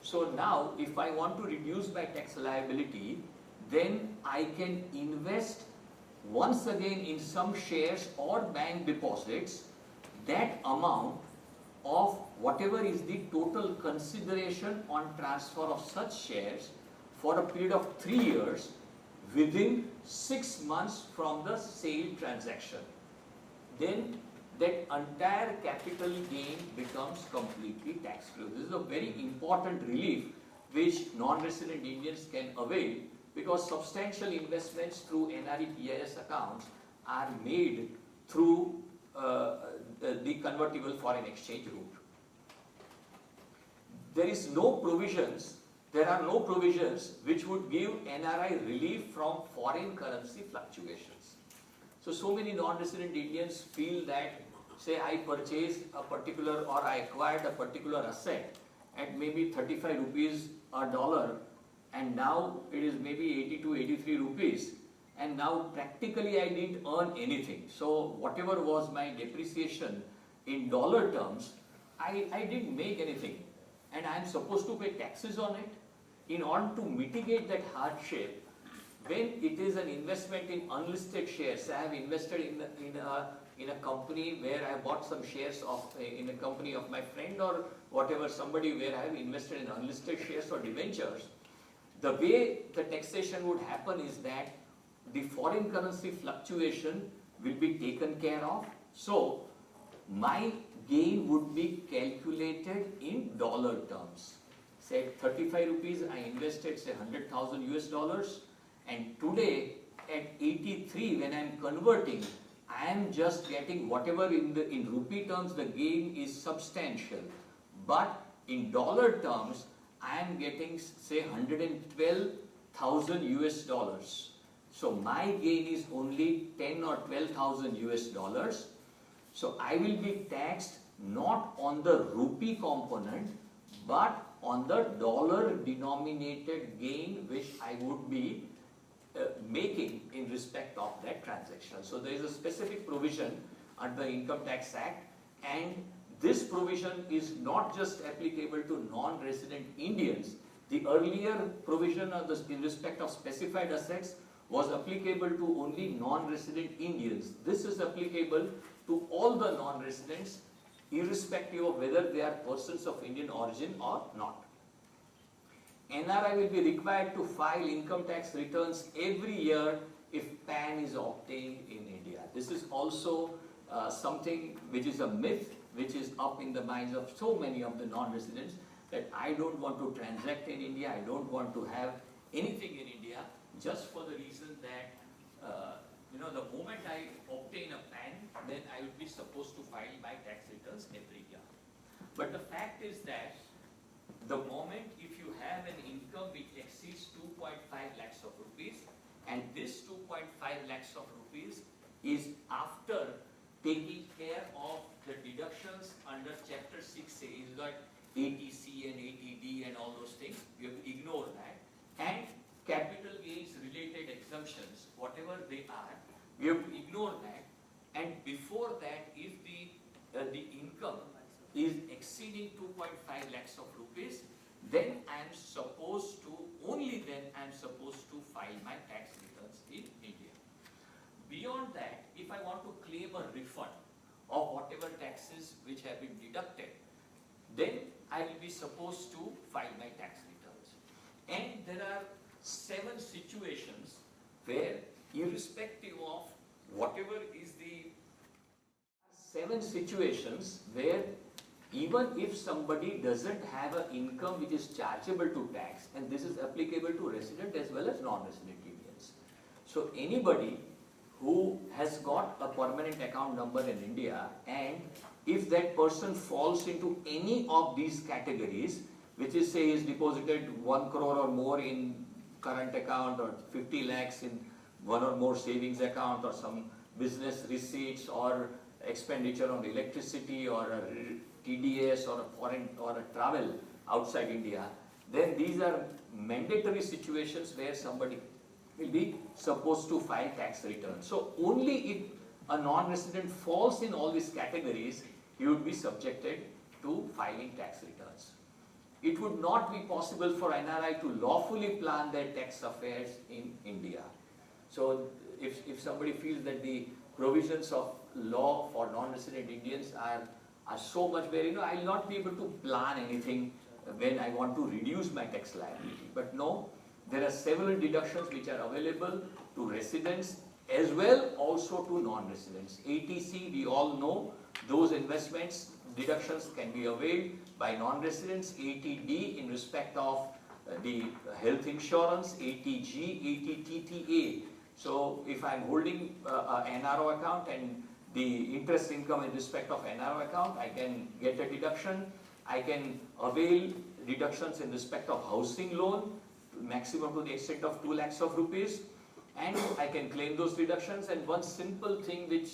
So now, if I want to reduce my tax liability, then I can invest once again in some shares or bank deposits that amount of whatever is the total consideration on transfer of such shares for a period of 3 years within 6 months from the sale transaction. Then that entire capital gain becomes completely tax-free. This is a very important relief which non-resident Indians can avail, because substantial investments through NRI PIS accounts are made through the convertible foreign exchange route. There are no provisions which would give NRI relief from foreign currency fluctuations. So many non-resident Indians feel that, say I purchased a particular, or I acquired a particular asset at maybe 35 rupees a dollar, and now it is maybe 82, 83 rupees, and now practically I didn't earn anything. So whatever was my depreciation in dollar terms, I didn't make anything, and I am supposed to pay taxes on it. In order to mitigate that hardship, when it is an investment in unlisted shares, I have invested in a company where I bought some shares in a company of my friend or whatever, somebody where I have invested in unlisted shares or debentures, the way the taxation would happen is that the foreign currency fluctuation will be taken care of. So my gain would be calculated in dollar terms. Say at 35 rupees I invested, say 100,000 US dollars, and today at 83 when I am converting, I am just getting whatever in rupee terms the gain is substantial, but in dollar terms I am getting, say, 112,000 US dollars. So my gain is only 10 or 12,000 US dollars. So I will be taxed not on the rupee component, but on the dollar denominated gain which I would be making in respect of that transaction. So there is a specific provision under the Income Tax Act, and this provision is not just applicable to non-resident Indians. The earlier provision of this in respect of specified assets was applicable to only non-resident Indians. This is applicable to all the non-residents, irrespective of whether they are persons of Indian origin or not. NRI will be required to file income tax returns every year if PAN is obtained in India. This is also something which is a myth, which is up in the minds of so many of the non-residents, that I don't want to transact in India, I don't want to have anything in India, just for the reason that the moment I obtain a PAN, then I would be supposed to file my tax returns every year. But the fact is that the moment if you have an income which exceeds 2.5 lakhs of rupees, and this 2.5 lakhs of rupees is after taking care of the deductions under chapter 6A, is like ATC and ATD and all those things, you have to ignore that, and capital gains related exemptions, whatever they are, you have to ignore that, and before that, if the income is exceeding 2.5 lakhs of rupees, then I am supposed to, only then I am supposed to file my tax returns in India. Beyond that, if I want to claim a refund of whatever taxes which have been deducted, then I will be supposed to file my tax returns. And there are 7 situations where, irrespective of whatever is the 7 situations where even if somebody doesn't have an income which is chargeable to tax, and this is applicable to resident as well as non-resident Indians. So anybody who has got a permanent account number in India, and if that person falls into any of these categories, which is say is deposited 1 crore or more in current account, or 50 lakhs in one or more savings account, or some business receipts or expenditure on electricity or a TDS or a foreign or a travel outside India, then these are mandatory situations where somebody will be supposed to file tax returns. So only if a non-resident falls in all these categories, he would be subjected to filing tax returns. It would not be possible for NRI to lawfully plan their tax affairs in India. So if somebody feels that the provisions of law for non-resident Indians are so much where, I will not be able to plan anything when I want to reduce my tax liability. But no, there are several deductions which are available to residents as well also to non-residents. ATC, we all know, those investments deductions can be availed by non-residents. ATD in respect of the health insurance, ATG, ATTTA. So if I'm holding an NRO account and the interest income in respect of NRO account, I can get a deduction. I can avail deductions in respect of housing loan, maximum to the extent of 2 lakhs of rupees, and I can claim those deductions. And one simple thing which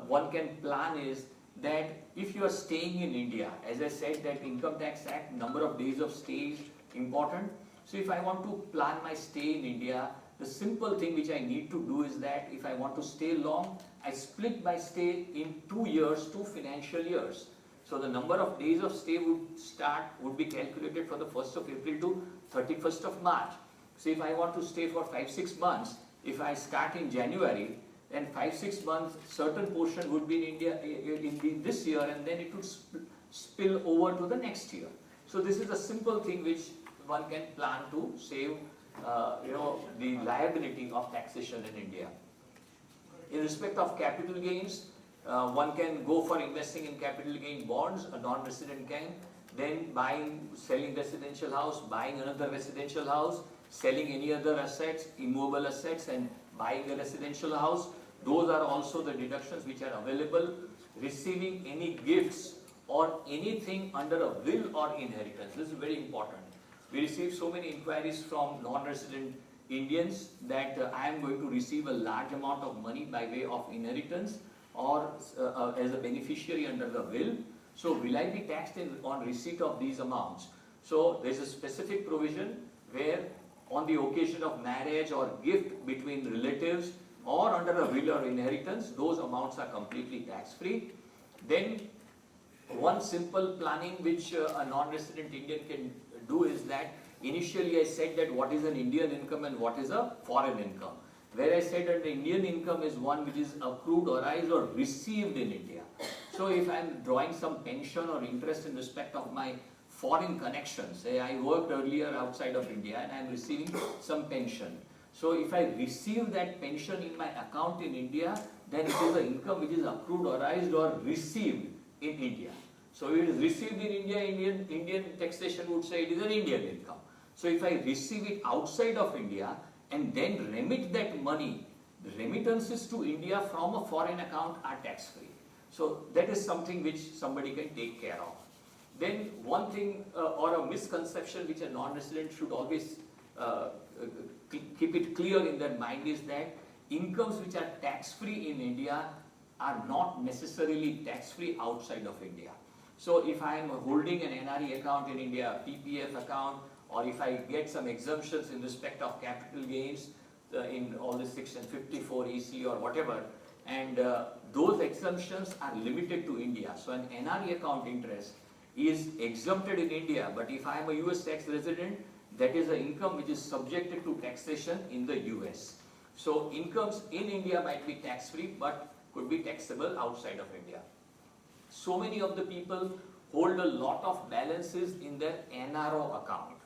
one can plan is that if you are staying in India, as I said that Income Tax Act, number of days of stay is important. So if I want to plan my stay in India, the simple thing which I need to do is that if I want to stay long, I split my stay in 2 years, 2 financial years. So the number of days of stay would be calculated for the 1st of April to 31st of March. So if I want to stay for 5-6 months, if I start in January, then 5-6 months, certain portion would be in India in this year, and then it would spill over to the next year. So this is a simple thing which one can plan to save the liability of taxation in India. In respect of capital gains, one can go for investing in capital gain bonds, a non-resident can, then selling residential house, buying another residential house, selling any other assets, immovable assets, and buying a residential house. Those are also the deductions which are available. Receiving any gifts or anything under a will or inheritance. This is very important. We receive so many inquiries from non-resident Indians that I am going to receive a large amount of money by way of inheritance or as a beneficiary under the will. So will I be taxed on receipt of these amounts? So there's a specific provision where on the occasion of marriage or gift between relatives or under a will or inheritance, those amounts are completely tax-free. Then one simple planning which a non-resident Indian can do is that initially I said that what is an Indian income and what is a foreign income. Where I said that the Indian income is one which is accrued, arised or received in India. So if I am drawing some pension or interest in respect of my foreign connections, say I worked earlier outside of India and I am receiving some pension. So if I receive that pension in my account in India, then it is an income which is accrued, arised or received in India. So if it is received in India, Indian taxation would say it is an Indian income. So if I receive it outside of India and then remit that money, the remittances to India from a foreign account are tax-free. So that is something which somebody can take care of. Then one thing or a misconception which a non-resident should always keep it clear in their mind is that incomes which are tax-free in India are not necessarily tax-free outside of India. So if I am holding an NRI account in India, PPF account, or if I get some exemptions in respect of capital gains in all the section 54 EC or whatever, and those exemptions are limited to India. So an NRI account interest is exempted in India, but if I am a US tax resident, that is an income which is subjected to taxation in the US. So incomes in India might be tax-free, but could be taxable outside of India. So many of the people hold a lot of balances in their NRO account.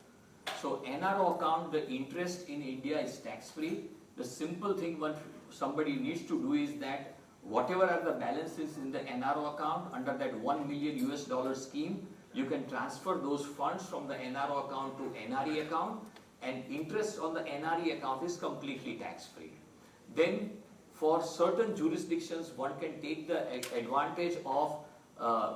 So NRO account, the interest in India is tax-free. The simple thing what somebody needs to do is that whatever are the balances in the NRO account under that $1 million US scheme, you can transfer those funds from the NRO account to NRE account, and interest on the NRE account is completely tax-free. Then for certain jurisdictions, one can take the advantage of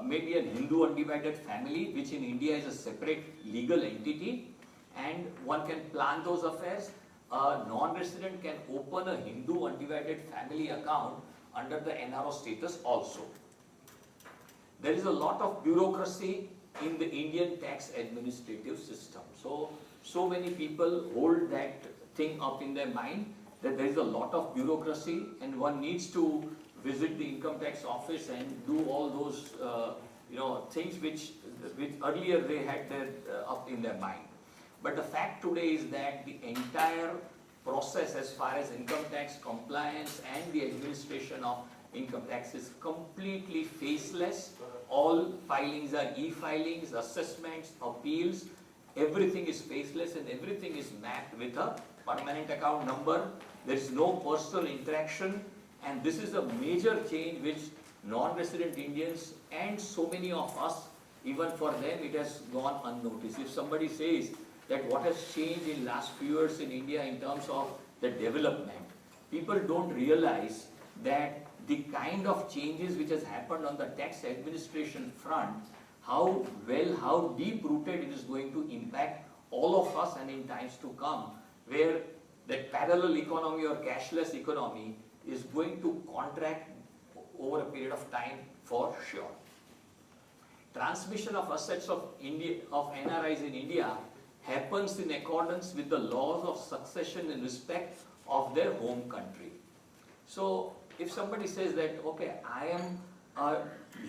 maybe a Hindu undivided family, which in India is a separate legal entity, and one can plan those affairs. A non-resident can open a Hindu undivided family account under the NRO status also. There is a lot of bureaucracy in the Indian tax administrative system. So many people hold that thing up in their mind that there is a lot of bureaucracy and one needs to visit the income tax office and do all those things which earlier they had up in their mind. But the fact today is that the entire process as far as income tax compliance and the administration of income tax is completely faceless. All filings are e-filings, assessments, appeals, everything is faceless and everything is mapped with a permanent account number. There is no personal interaction, and this is a major change which non-resident Indians and so many of us, even for them it has gone unnoticed. If somebody says that what has changed in last few years in India in terms of the development, people don't realize that the kind of changes which has happened on the tax administration front, how well, how deep rooted it is going to impact all of us and in times to come, where that parallel economy or cashless economy is going to contract over a period of time for sure. Transmission of assets of NRIs in India happens in accordance with the laws of succession in respect of their home country. So if somebody says that, okay, I am a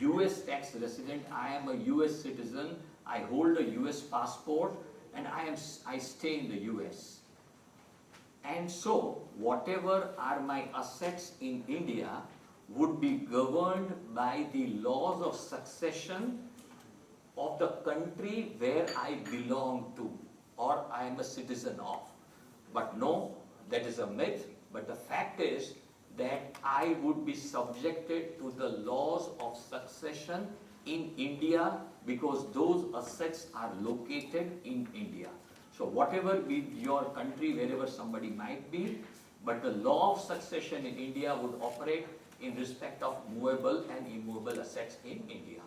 US tax resident, I am a US citizen, I hold a US passport, and I stay in the US. And so whatever are my assets in India would be governed by the laws of succession of the country where I belong to or I am a citizen of. But no, that is a myth. But the fact is that I would be subjected to the laws of succession in India because those assets are located in India. So whatever be your country, wherever somebody might be, but the law of succession in India would operate in respect of movable and immovable assets in India.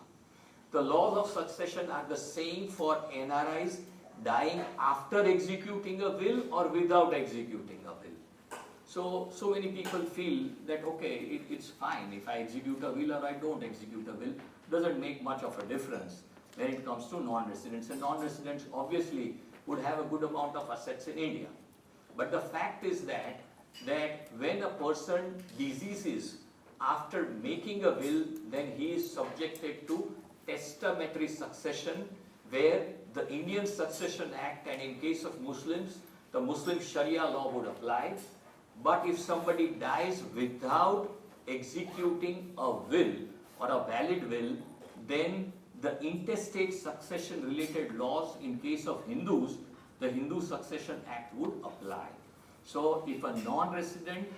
The laws of succession are the same for NRIs dying after executing a will or without executing a will. So many people feel that, okay, it's fine if I execute a will or I don't execute a will. doesn't make much of a difference when it comes to non-residents. And non-residents obviously would have a good amount of assets in India. But the fact is that when a person deceases after making a will, then he is subjected to testamentary succession, where the Indian Succession Act and in case of Muslims, the Muslim Sharia law would apply. But if somebody dies without executing a will or a valid will, then the intestate succession related laws in case of Hindus, the Hindu Succession Act would apply. So if a non-resident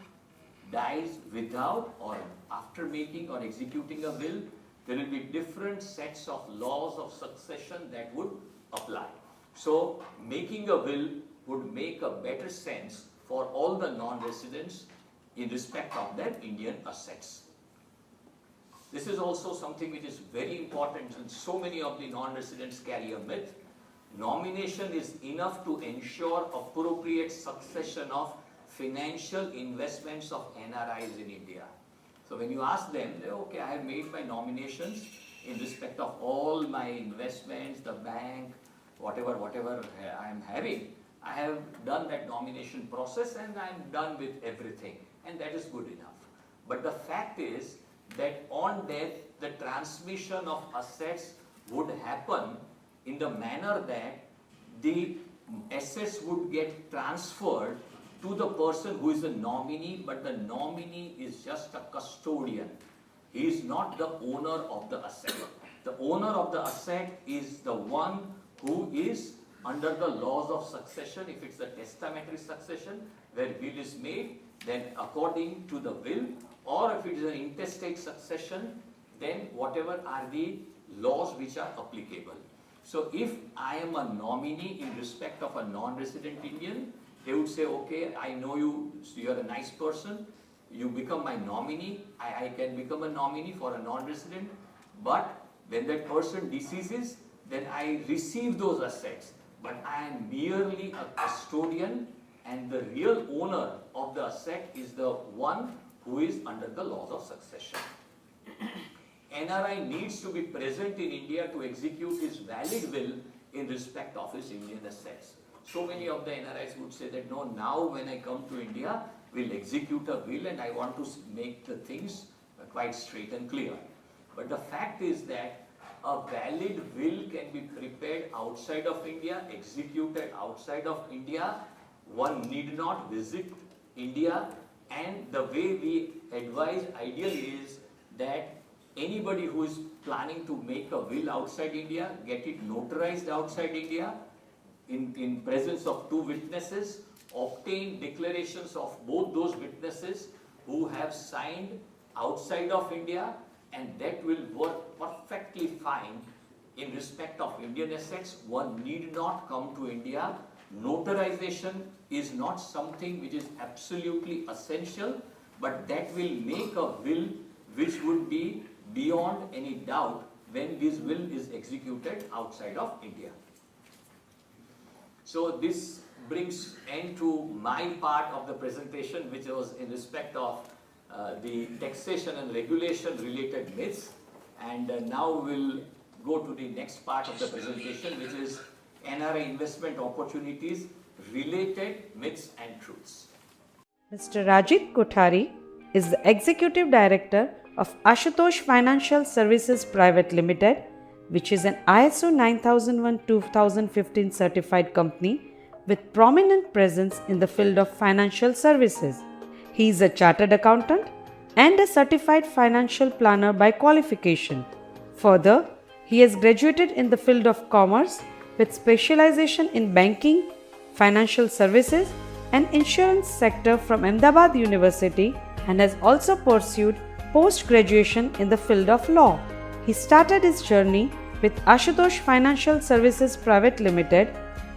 dies without or after making or executing a will, there will be different sets of laws of succession that would apply. So making a will would make a better sense for all the non-residents in respect of their Indian assets. This is also something which is very important, and so many of the non-residents carry a myth. Nomination is enough to ensure appropriate succession of financial investments of NRIs in India. So when you ask them, they say, okay, I have made my nominations in respect of all my investments, the bank, whatever I am having. I have done that nomination process and I am done with everything, and that is good enough. But the fact is that on death, the transmission of assets would happen in the manner that the assets would get transferred to the person who is the nominee, but the nominee is just a custodian. He is not the owner of the asset. The owner of the asset is the one who is under the laws of succession. If it's the testamentary succession where will is made, then according to the will, or if it is an intestate succession, then whatever are the laws which are applicable. So if I am a nominee in respect of a non-resident Indian, they would say, okay, I know you, so you're a nice person, you become my nominee, I can become a nominee for a non-resident, but when that person deceases, then I receive those assets, but I am merely a custodian, and the real owner of the asset is the one who is under the laws of succession. NRI needs to be present in India to execute his valid will in respect of his Indian assets. So many of the NRIs would say that, no, now when I come to India, we'll execute a will and I want to make the things quite straight and clear. But the fact is that a valid will can be prepared outside of India, executed outside of India. One need not visit India, and the way we advise ideally is that anybody who is planning to make a will outside India, get it notarized outside India in presence of two witnesses, obtain declarations of both those witnesses who have signed outside of India, and that will work perfectly fine in respect of Indian assets. One need not come to India. Notarization is not something which is absolutely essential, but that will make a will which would be beyond any doubt when this will is executed outside of India. So this brings end to my part of the presentation, which was in respect of the taxation and regulation related myths, and now we'll go to the next part of the presentation, which is NRI investment opportunities, related myths and truths. Mr. Rajit Kothari is the Executive Director of Ashutosh Financial Services Private Limited, which is an ISO 9001-2015 certified company with prominent presence in the field of financial services. He is a chartered accountant and a certified financial planner by qualification. Further, he has graduated in the field of commerce with specialization in banking, financial services and insurance sector from Ahmedabad University, and has also pursued post-graduation in the field of law. He started his journey with Ashutosh Financial Services Private Limited,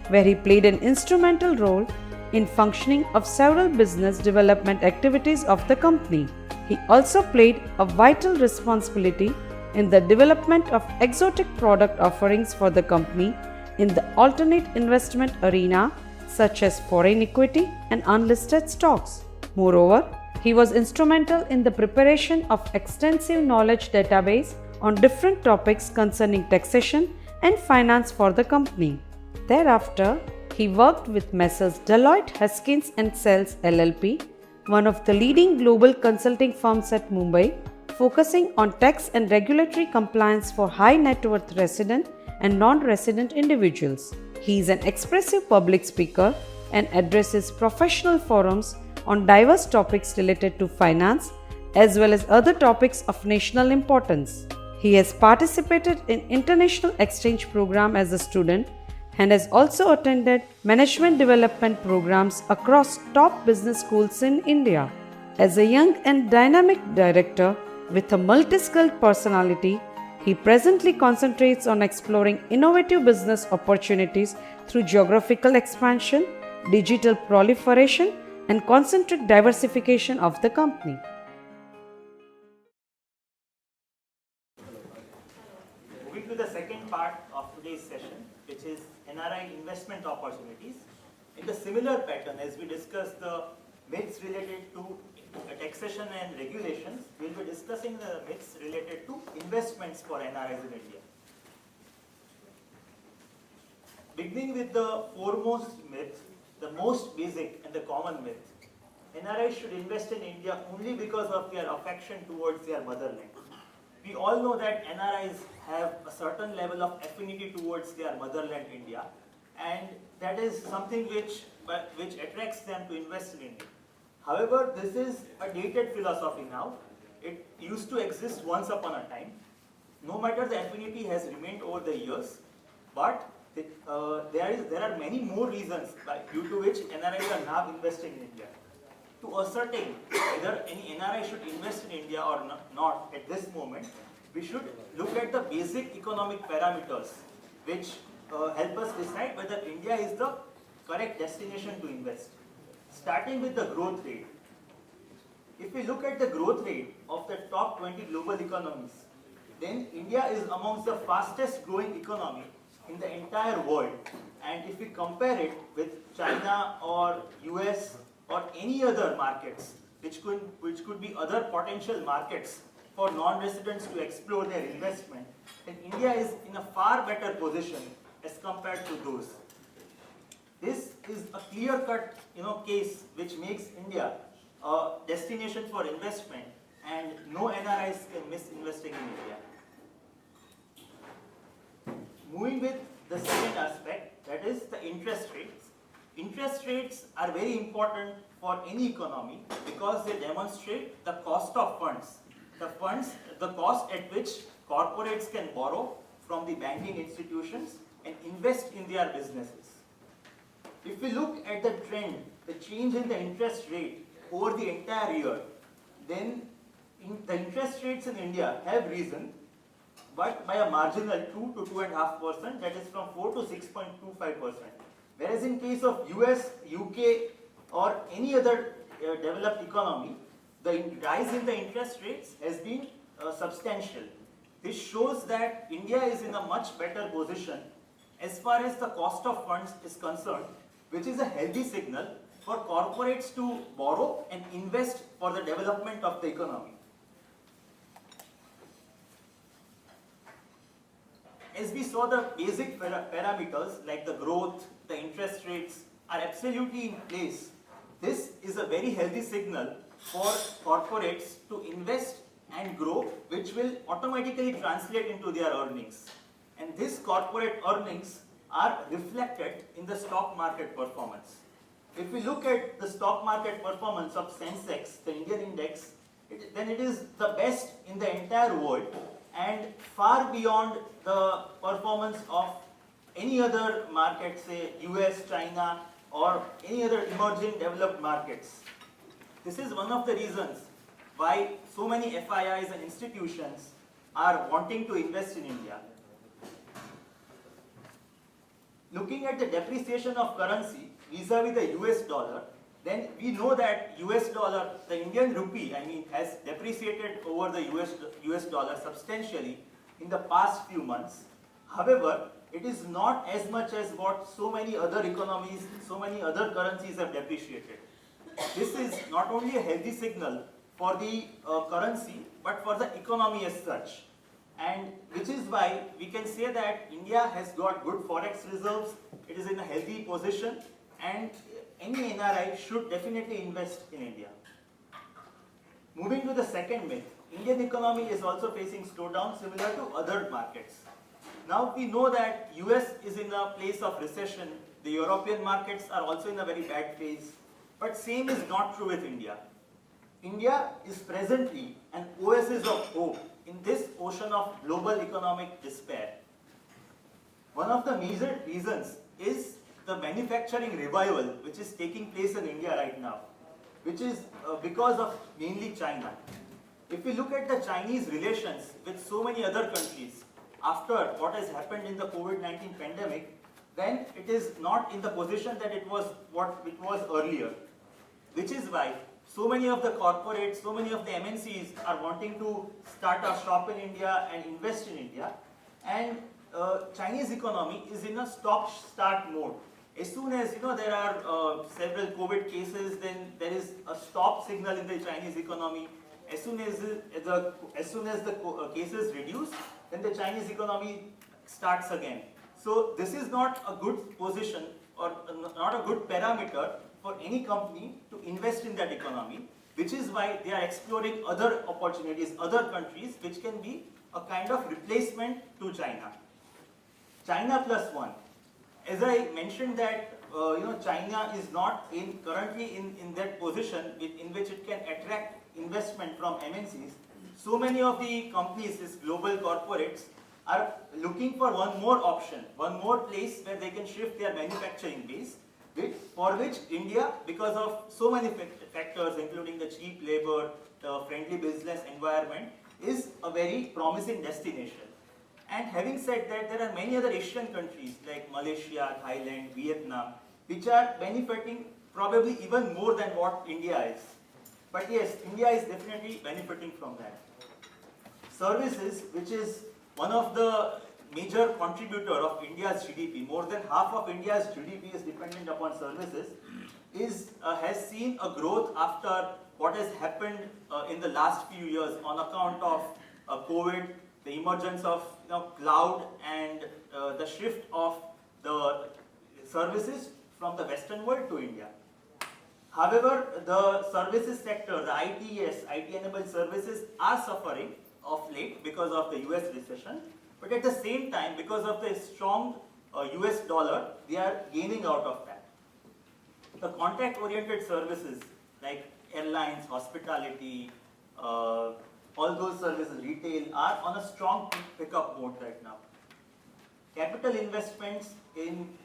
where he played an instrumental role in functioning of several business development activities of the company. He also played a vital responsibility in the development of exotic product offerings for the company in the alternate investment arena, such as foreign equity and unlisted stocks. Moreover, he was instrumental in the preparation of extensive knowledge database on different topics concerning taxation and finance for the company. Thereafter, he worked with Messrs. Deloitte Haskins & Sells LLP, one of the leading global consulting firms at Mumbai, focusing on tax and regulatory compliance for high net worth resident and non-resident individuals. He is an expressive public speaker and addresses professional forums on diverse topics related to finance as well as other topics of national importance. He has participated in international exchange program as a student and has also attended management development programs across top business schools in India. As a young and dynamic director with a multi-skilled personality, he presently concentrates on exploring innovative business opportunities through geographical expansion, digital proliferation, and concentric diversification of the company. Moving to the second part of today's session, which is NRI investment opportunities. In the similar pattern, as we discussed the myths related to taxation and regulations, we will be discussing the myths related to investments for NRIs in India. Beginning with the foremost myth, the most basic and the common myth, NRIs should invest in India only because of their affection towards their motherland. We all know that NRIs have a certain level of affinity towards their motherland India, and that is something which attracts them to invest in India. However, this is a dated philosophy now. It used to exist once upon a time. No matter the affinity has remained over the years, but there are many more reasons due to which NRIs are now investing in India. To ascertain whether any NRI should invest in India or not at this moment, we should look at the basic economic parameters which help us decide whether India is the correct destination to invest. Starting with the growth rate. If we look at the growth rate of the top 20 global economies, then India is amongst the fastest growing economy in the entire world. And if we compare it with China or US or any other markets, which could be other potential markets for non-residents to explore their investment, then India is in a far better position as compared to those. This is a clear-cut case which makes India a destination for investment, and no NRIs can miss investing in India. Moving with the second aspect, that is the interest rates. Interest rates are very important for any economy because they demonstrate the cost of funds. The cost at which corporates can borrow from the banking institutions and invest in their businesses. If we look at the trend, the change in the interest rate over the entire year, then the interest rates in India have risen, but by a marginal 2 to 2.5%, that is from 4 to 6.25%. Whereas in case of US, UK or any other developed economy, the rise in the interest rates has been substantial. This shows that India is in a much better position as far as the cost of funds is concerned, which is a healthy signal for corporates to borrow and invest for the development of the economy. As we saw, the basic parameters like the growth, the interest rates are absolutely in place. This is a very healthy signal for corporates to invest and grow, which will automatically translate into their earnings. And these corporate earnings are reflected in the stock market performance. If we look at the stock market performance of Sensex, the Indian index, then it is the best in the entire world and far beyond the performance of any other market, say US, China, or any other emerging developed markets. This is one of the reasons why so many FIIs and institutions are wanting to invest in India. Looking at the depreciation of currency vis-a-vis the US dollar, then we know that US dollar, the Indian rupee, has depreciated over the US dollar substantially in the past few months. However, it is not as much as what so many other economies, so many other currencies have depreciated. This is not only a healthy signal for the currency, but for the economy as such. And which is why we can say that India has got good forex reserves, it is in a healthy position, and any NRI should definitely invest in India. Moving to the second myth, Indian economy is also facing slowdown similar to other markets. Now we know that US is in a place of recession, the European markets are also in a very bad phase, but same is not true with India. India is presently an oasis of hope in this ocean of global economic despair. One of the major reasons is the manufacturing revival which is taking place in India right now, which is because of mainly China. If we look at the Chinese relations with so many other countries, after what has happened in the COVID-19 pandemic, then it is not in the position that it was what it was earlier. Which is why so many of the corporates, so many of the MNCs are wanting to start a shop in India and invest in India. And Chinese economy is in a stop-start mode. As soon as there are several COVID cases, then there is a stop signal in the Chinese economy. As soon as the cases reduce, then the Chinese economy starts again. So this is not a good position or not a good parameter for any company to invest in that economy, which is why they are exploring other opportunities, other countries, which can be a kind of replacement to China. China plus one. As I mentioned that China is not currently in that position in which it can attract investment from MNCs. So many of the companies, these global corporates, are looking for one more option, one more place where they can shift their manufacturing base, for which India, because of so many factors, including the cheap labor, the friendly business environment, is a very promising destination. And having said that, there are many other Asian countries like Malaysia, Thailand, Vietnam, which are benefiting probably even more than what India is. But yes, India is definitely benefiting from that. Services, which is one of the major contributor of India's GDP, more than half of India's GDP is dependent upon services, has seen a growth after what has happened in the last few years on account of COVID, the emergence of cloud, and the shift of the services from the Western world to India. However, the services sector, the ITS, IT-enabled services, are suffering of late because of the US recession. But at the same time, because of the strong US dollar, they are gaining out of that. The contact-oriented services like airlines, hospitality, all those services, retail, are on a strong pickup mode right now. Capital investments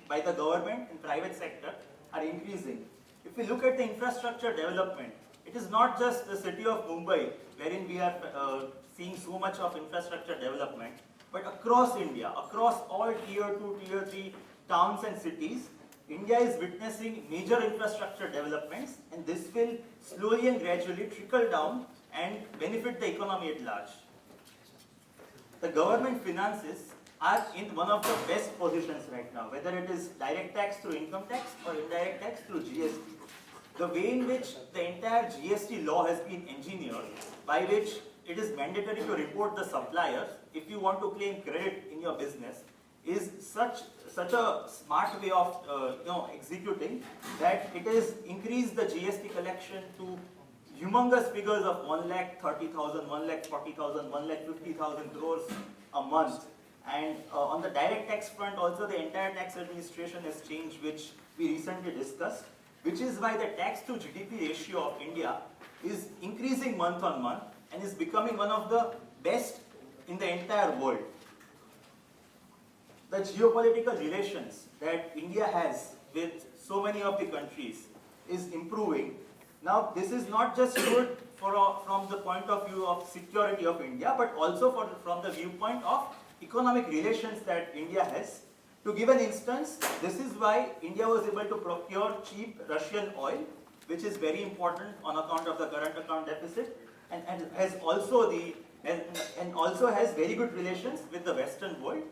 by the government and private sector are increasing. If we look at the infrastructure development, it is not just the city of Mumbai wherein we are seeing so much of infrastructure development, but across India, across all tier 2, tier 3 towns and cities, India is witnessing major infrastructure developments, and this will slowly and gradually trickle down and benefit the economy at large. The government finances are in one of the best positions right now, whether it is direct tax through income tax or indirect tax through GST. The way in which the entire GST law has been engineered, by which it is mandatory to report the suppliers if you want to claim credit in your business, is such a smart way of executing that it has increased the GST collection to humongous figures of 1,30,000, 1,40,000, 1,50,000 crores a month. And on the direct tax front also, the entire tax administration has changed, which we recently discussed, which is why the tax to GDP ratio of India is increasing month on month and is becoming one of the best in the entire world. The geopolitical relations that India has with so many of the countries is improving. Now, this is not just good from the point of view of security of India, but also from the viewpoint of economic relations that India has. To give an instance, this is why India was able to procure cheap Russian oil, which is very important on account of the current account deficit, and also has very good relations with the Western world,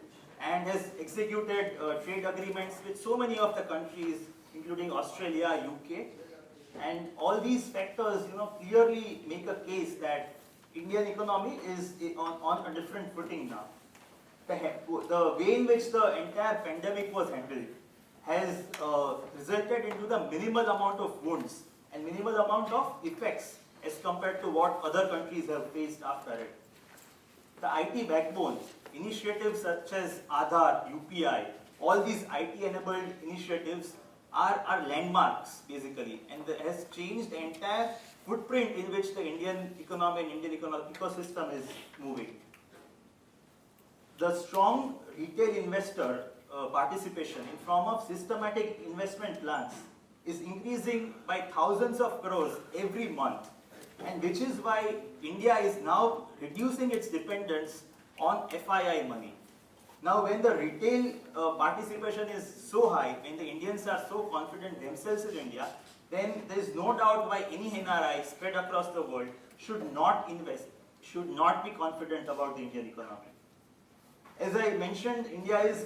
and has executed trade agreements with so many of the countries, including Australia, UK, and all these factors, clearly make a case that Indian economy is on a different footing now. The way in which the entire pandemic was handled has resulted into the minimal amount of wounds and minimal amount of effects as compared to what other countries have faced after it. The IT backbone, initiatives such as Aadhaar, UPI, all these IT-enabled initiatives are landmarks basically, and has changed the entire footprint in which the Indian economy and Indian economic ecosystem is moving. The strong retail investor participation in form of systematic investment plans is increasing by thousands of crores every month, and which is why India is now reducing its dependence on FII money. Now when the retail participation is so high, when the Indians are so confident themselves in India, then there is no doubt why any NRI spread across the world should not invest, should not be confident about the Indian economy. As I mentioned, India is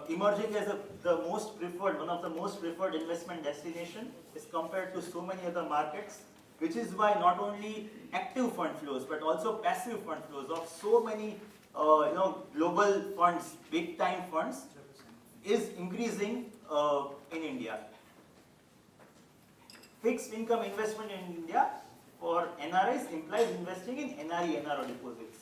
emerging as one of the most preferred investment destination as compared to so many other markets, which is why not only active fund flows but also passive fund flows of so many global funds, big time funds, is increasing in India. Fixed income investment in India for NRIs implies investing in NRI, NRO deposits.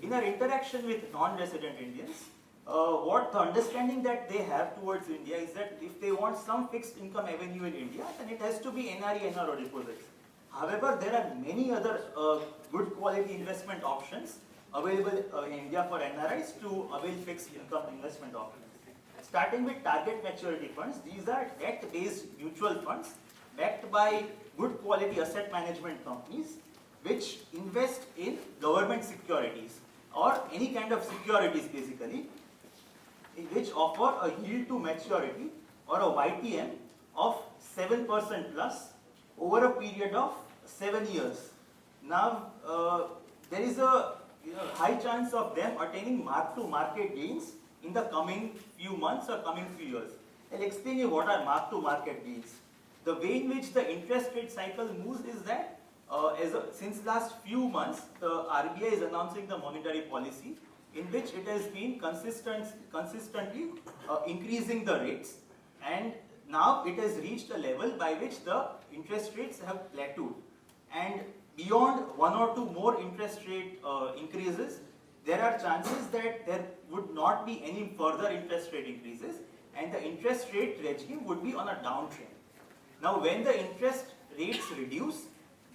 In our interaction with non-resident Indians, what the understanding that they have towards India is that if they want some fixed income avenue in India, then it has to be NRI, NRO deposits. However, there are many other good quality investment options available in India for NRIs to avail fixed income investment options. Starting with target maturity funds, these are debt-based mutual funds backed by good quality asset management companies which invest in government securities or any kind of securities basically, which offer a yield to maturity or a YTM of 7% plus over a period of 7 years. Now, there is a high chance of them attaining mark-to-market gains in the coming few months or coming few years. I'll explain you what are mark-to-market gains. The way in which the interest rate cycle moves is that since last few months, the RBI is announcing the monetary policy in which it has been consistently increasing the rates, and now it has reached a level by which the interest rates have plateaued. And beyond one or two more interest rate increases, there are chances that there would not be any further interest rate increases, and the interest rate regime would be on a downtrend. Now, when the interest rates reduce,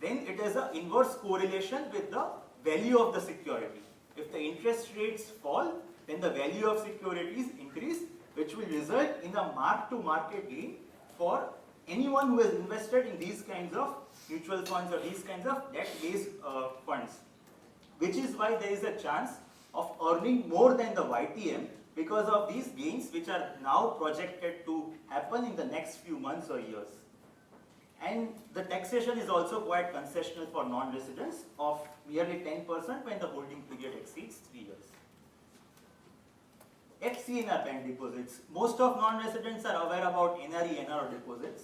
then it has an inverse correlation with the value of the security. If the interest rates fall, then the value of securities increase, which will result in a mark-to-market gain for anyone who has invested in these kinds of mutual funds or these kinds of debt-based funds. Which is why there is a chance of earning more than the YTM because of these gains which are now projected to happen in the next few months or years. And the taxation is also quite concessional for non-residents of merely 10% when the holding period exceeds 3 years. FCNR bank deposits. Most of non-residents are aware about NRI, NRO deposits,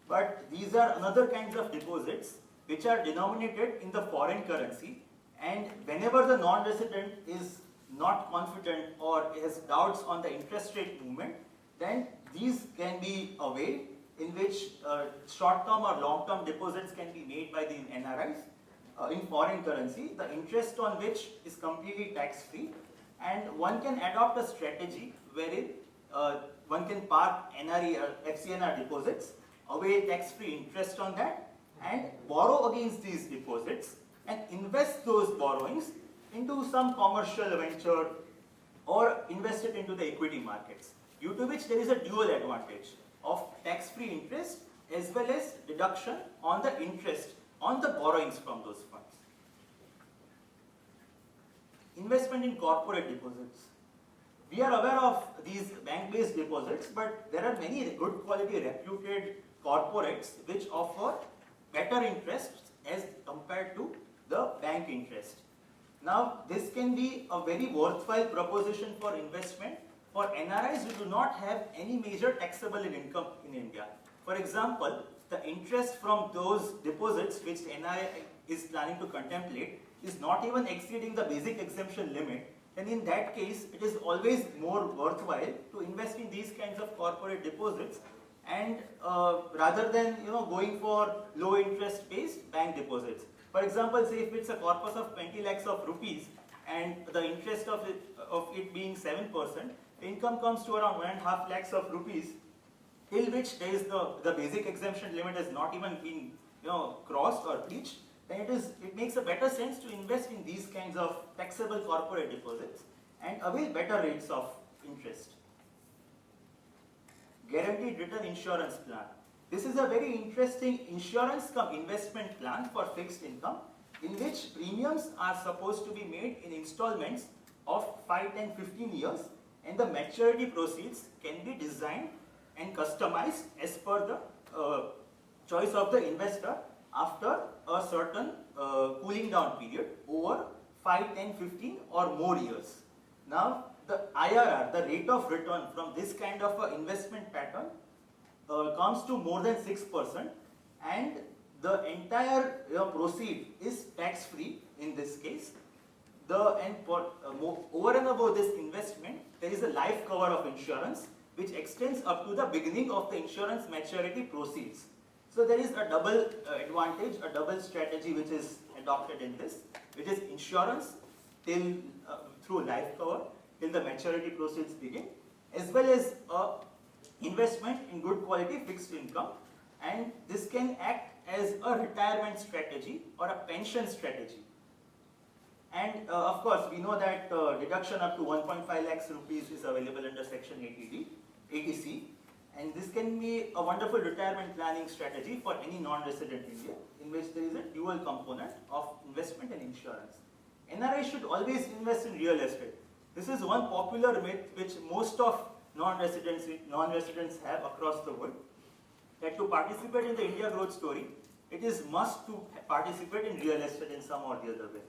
but these are another kinds of deposits which are denominated in the foreign currency, and whenever the non-resident is not confident or has doubts on the interest rate movement, then these can be availed, in which short-term or long-term deposits can be made by the NRIs in foreign currency, the interest on which is completely tax-free, and one can adopt a strategy wherein one can park NRI or FCNR deposits, avail tax-free interest on that, and borrow against these deposits and invest those borrowings into some commercial venture or invest it into the equity markets, due to which there is a dual advantage of tax-free interest as well as deduction on the interest on the borrowings from those funds. Investment in corporate deposits. We are aware of these bank-based deposits, but there are many good quality reputed corporates which offer better interests as compared to the bank interest. Now, this can be a very worthwhile proposition for investment for NRIs who do not have any major taxable income in India. For example, the interest from those deposits which the NRI is planning to contemplate is not even exceeding the basic exemption limit, then in that case, it is always more worthwhile to invest in these kinds of corporate deposits, and rather than going for low interest based bank deposits. For example, say if it's a corpus of 20 lakhs of rupees and the interest of it being 7%, the income comes to around 1.5 lakhs of rupees, till which there is the basic exemption limit has not even been crossed or breached. Then it makes a better sense to invest in these kinds of taxable corporate deposits and avail better rates of interest. Guaranteed return insurance plan. This is a very interesting insurance cum investment plan for fixed income, in which premiums are supposed to be made in installments of 5, 10, 15 years, and the maturity proceeds can be designed and customized as per the choice of the investor after a certain cooling down period over 5, 10, 15 or more years. Now, the IRR, the rate of return from this kind of an investment pattern comes to more than 6%, and the entire proceed is tax free in this case. Over and above this investment, there is a life cover of insurance which extends up to the beginning of the insurance maturity proceeds. So there is a double advantage, a double strategy which is adopted in this, which is insurance till through life cover till the maturity proceeds begin, as well as investment in good quality fixed income, and this can act as a retirement strategy or a pension strategy. And of course, we know that deduction up to 1.5 lakhs rupees is available under Section 80C, and this can be a wonderful retirement planning strategy for any non-resident Indian, in which there is a dual component of investment and insurance. NRI should always invest in real estate. This is one popular myth which most of non-residents have across the world, that to participate in the India growth story, it is must to participate in real estate in some or the other way.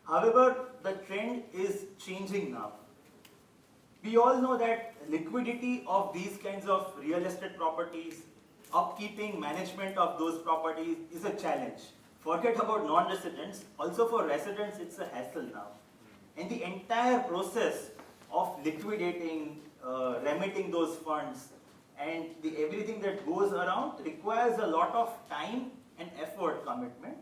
However, the trend is changing now. We all know that liquidity of these kinds of real estate properties, upkeeping, management of those properties is a challenge. Forget about non-residents, also for residents it's a hassle now. And the entire process of liquidating, remitting those funds, and everything that goes around requires a lot of time and effort commitment.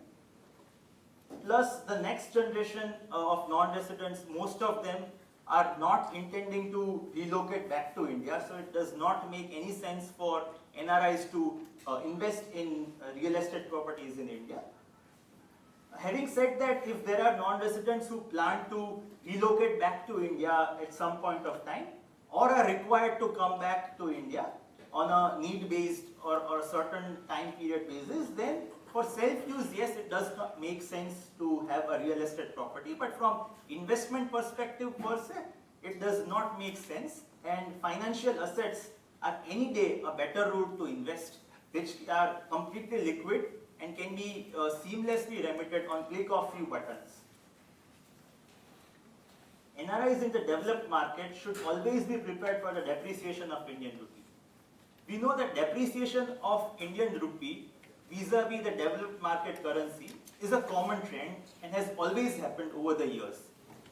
Plus, the next generation of non-residents, most of them are not intending to relocate back to India, so it does not make any sense for NRIs to invest in real estate properties in India. Having said that, if there are non-residents who plan to relocate back to India at some point of time, or are required to come back to India on a need-based or a certain time period basis, then for self-use, yes, it does not make sense to have a real estate property, but from investment perspective per se, it does not make sense, and financial assets are any day a better route to invest, which are completely liquid and can be seamlessly remitted on click of few buttons. NRIs in the developed market should always be prepared for the depreciation of Indian rupee. We know that depreciation of Indian rupee vis-a-vis the developed market currency is a common trend and has always happened over the years.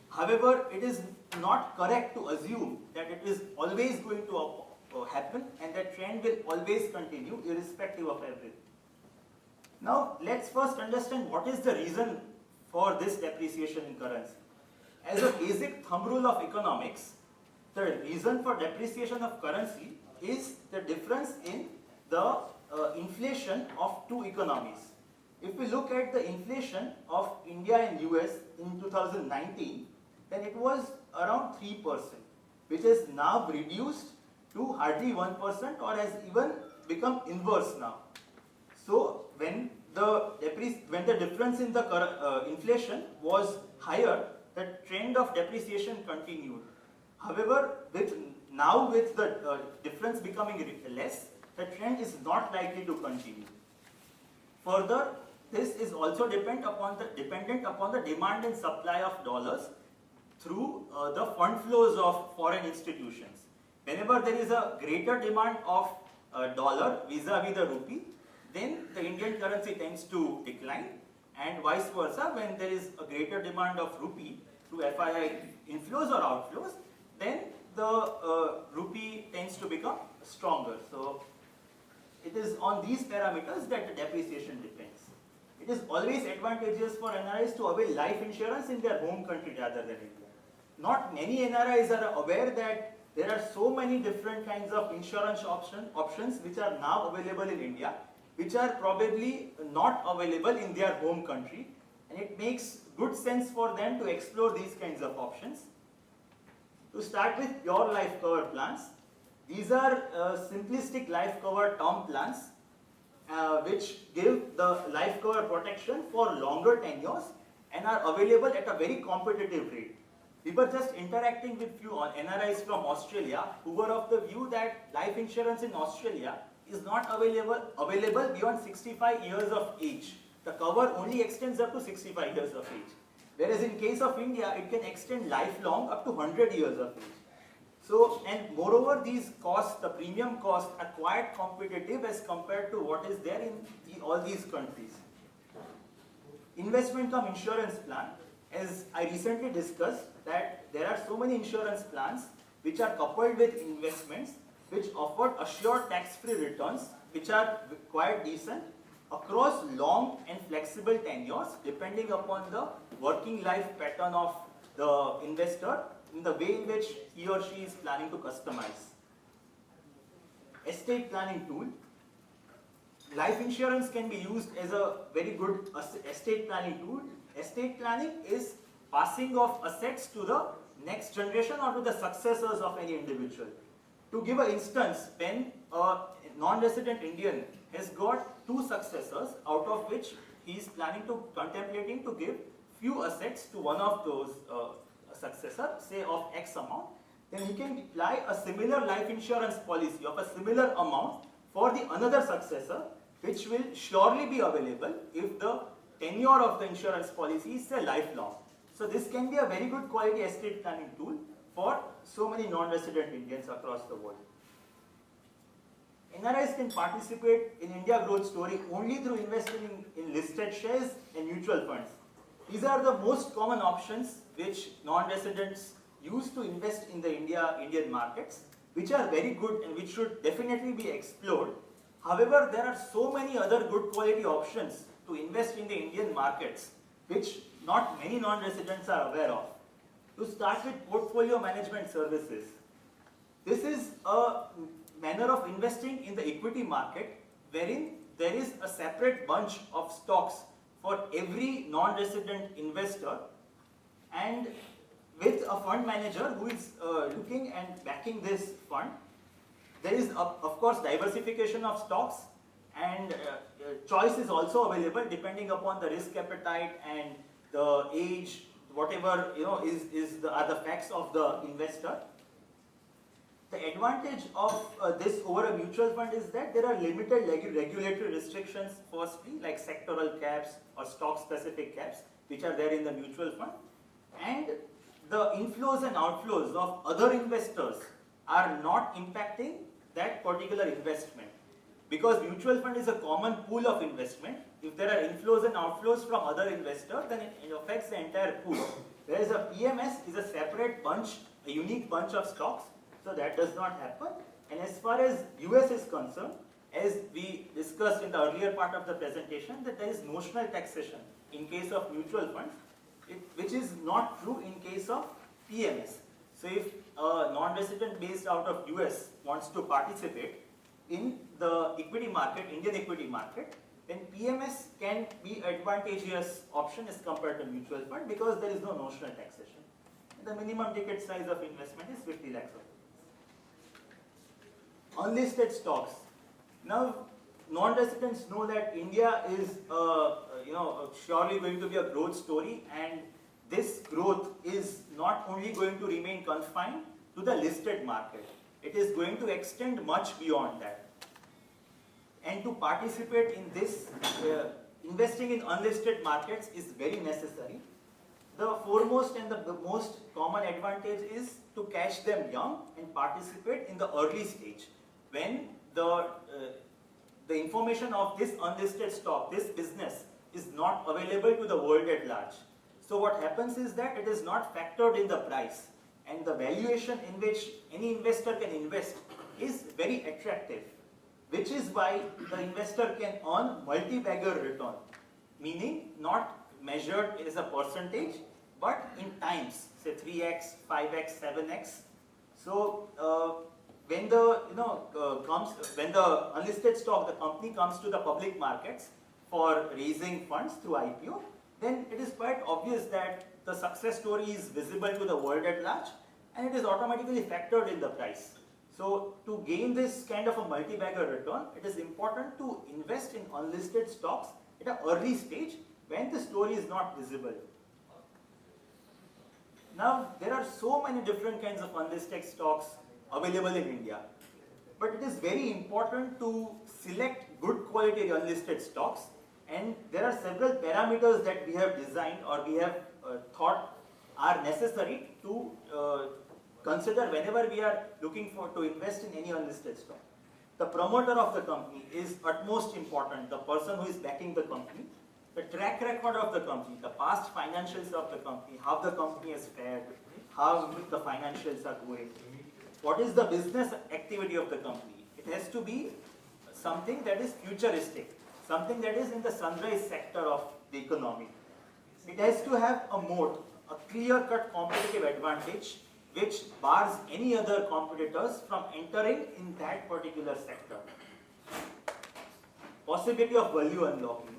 However, it is not correct to assume that it is always going to happen and that trend will always continue irrespective of everything. Now, let's first understand what is the reason for this depreciation in currency. As a basic thumb rule of economics, the reason for depreciation of currency is the difference in the inflation of two economies. If we look at the inflation of India and US in 2019, then it was around 3%, which is now reduced to hardly 1% or has even become inverse now. So when the difference in the inflation was higher, the trend of depreciation continued. However, with the difference becoming less, the trend is not likely to continue. Further, this is also dependent upon the demand and supply of dollars through the fund flows of foreign institutions. Whenever there is a greater demand of dollar vis-a-vis the rupee, then the Indian currency tends to decline. and vice versa, when there is a greater demand of rupee through FII inflows or outflows, then the rupee tends to become stronger. So it is on these parameters that the depreciation depends. It is always advantageous for NRIs to avail life insurance in their home country rather than India. Not many NRIs are aware that there are so many different kinds of insurance options which are now available in India, which are probably not available in their home country, and it makes good sense for them to explore these kinds of options. To start with, pure life cover plans. These are simplistic life cover term plans which give the life cover protection for longer tenures and are available at a very competitive rate. We were just interacting with few NRIs from Australia who were of the view that life insurance in Australia is not available beyond 65 years of age. The cover only extends up to 65 years of age. Whereas in case of India, it can extend lifelong up to 100 years of age. So, and moreover, these costs, the premium costs, are quite competitive as compared to what is there in all these countries. Investment cum insurance plan, as I recently discussed, that there are so many insurance plans which are coupled with investments which offer assured tax-free returns which are quite decent across long and flexible tenures depending upon the working life pattern of the investor in the way in which he or she is planning to customize. Estate planning tool. Life insurance can be used as a very good estate planning tool. Estate planning is passing of assets to the next generation or to the successors of any individual. To give an instance, when a non-resident Indian has got two successors, out of which he is contemplating to give few assets to one of those successor, say of X amount, then he can apply a similar life insurance policy of a similar amount for the another successor, which will surely be available if the tenure of the insurance policy is say lifelong. So this can be a very good quality estate planning tool for so many non-resident Indians across the world. NRIs can participate in India growth story only through investing in listed shares and mutual funds. These are the most common options which non-residents use to invest in the Indian markets, which are very good and which should definitely be explored. However, there are so many other good quality options to invest in the Indian markets, which not many non-residents are aware of. To start with, portfolio management services. This is a manner of investing in the equity market wherein there is a separate bunch of stocks for every non-resident investor, and with a fund manager who is looking and backing this fund. There is of course diversification of stocks, and choice is also available depending upon the risk appetite and the age, whatever are the facts of the investor. The advantage of this over a mutual fund is that there are limited regulatory restrictions, firstly, like sectoral caps or stock-specific caps, which are there in the mutual fund. And the inflows and outflows of other investors are not impacting that particular investment. Because mutual fund is a common pool of investment, if there are inflows and outflows from other investors, then it affects the entire pool. Whereas a PMS is a separate bunch, a unique bunch of stocks, so that does not happen. And as far as US is concerned, as we discussed in the earlier part of the presentation, that there is notional taxation in case of mutual funds, which is not true in case of PMS. So if a non-resident based out of US wants to participate in the equity market, Indian equity market, then PMS can be advantageous option as compared to mutual fund because there is no notional taxation. And the minimum ticket size of investment is 50 lakhs of rupees. Unlisted stocks. Now, non-residents know that India is surely going to be a growth story, and this growth is not only going to remain confined to the listed market. It is going to extend much beyond that. And to participate in this, investing in unlisted markets is very necessary. The foremost and the most common advantage is to catch them young and participate in the early stage, when the information of this unlisted stock, this business, is not available to the world at large. So what happens is that it is not factored in the price, and the valuation in which any investor can invest is very attractive, which is why the investor can earn multi-bagger return, meaning not measured as a percentage, but in times, say 3x, 5x, 7x. So when the when the unlisted stock, the company comes to the public markets for raising funds through IPO, then it is quite obvious that the success story is visible to the world at large, and it is automatically factored in the price. So to gain this kind of a multi-bagger return, it is important to invest in unlisted stocks at an early stage when the story is not visible. Now, there are so many different kinds of unlisted stocks available in India, but it is very important to select good quality unlisted stocks, and there are several parameters that we have designed or we have thought are necessary to consider whenever we are looking to invest in any unlisted stock. The promoter of the company is utmost important, the person who is backing the company. The track record of the company, the past financials of the company, how the company has fared, how the financials are going, what is the business activity of the company. It has to be something that is futuristic, something that is in the sunrise sector of the economy. It has to have a moat, a clear-cut competitive advantage which bars any other competitors from entering in that particular sector. Possibility of value unlocking,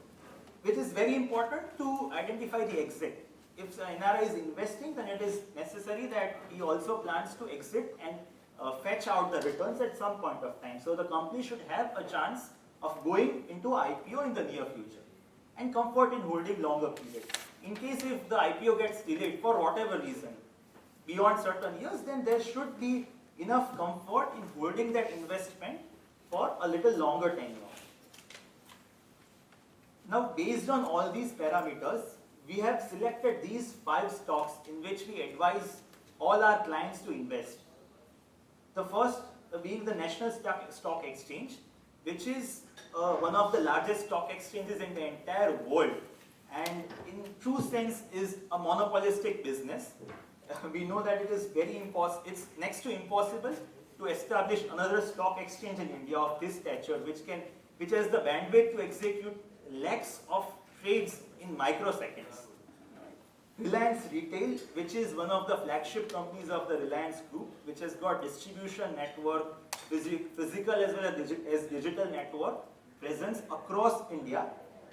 which is very important to identify the exit. If the NRI is investing, then it is necessary that he also plans to exit and fetch out the returns at some point of time. So the company should have a chance of going into IPO in the near future, and comfort in holding longer periods. In case if the IPO gets delayed for whatever reason, beyond certain years, then there should be enough comfort in holding that investment for a little longer tenure. Now, based on all these parameters, we have selected these 5 stocks in which we advise all our clients to invest. The first being the National Stock Exchange, which is one of the largest stock exchanges in the entire world, and in true sense is a monopolistic business. We know that it is it's next to impossible to establish another stock exchange in India of this stature, which has the bandwidth to execute lakhs of trades in microseconds. Reliance Retail, which is one of the flagship companies of the Reliance Group, which has got distribution network, physical as well as digital network presence across India,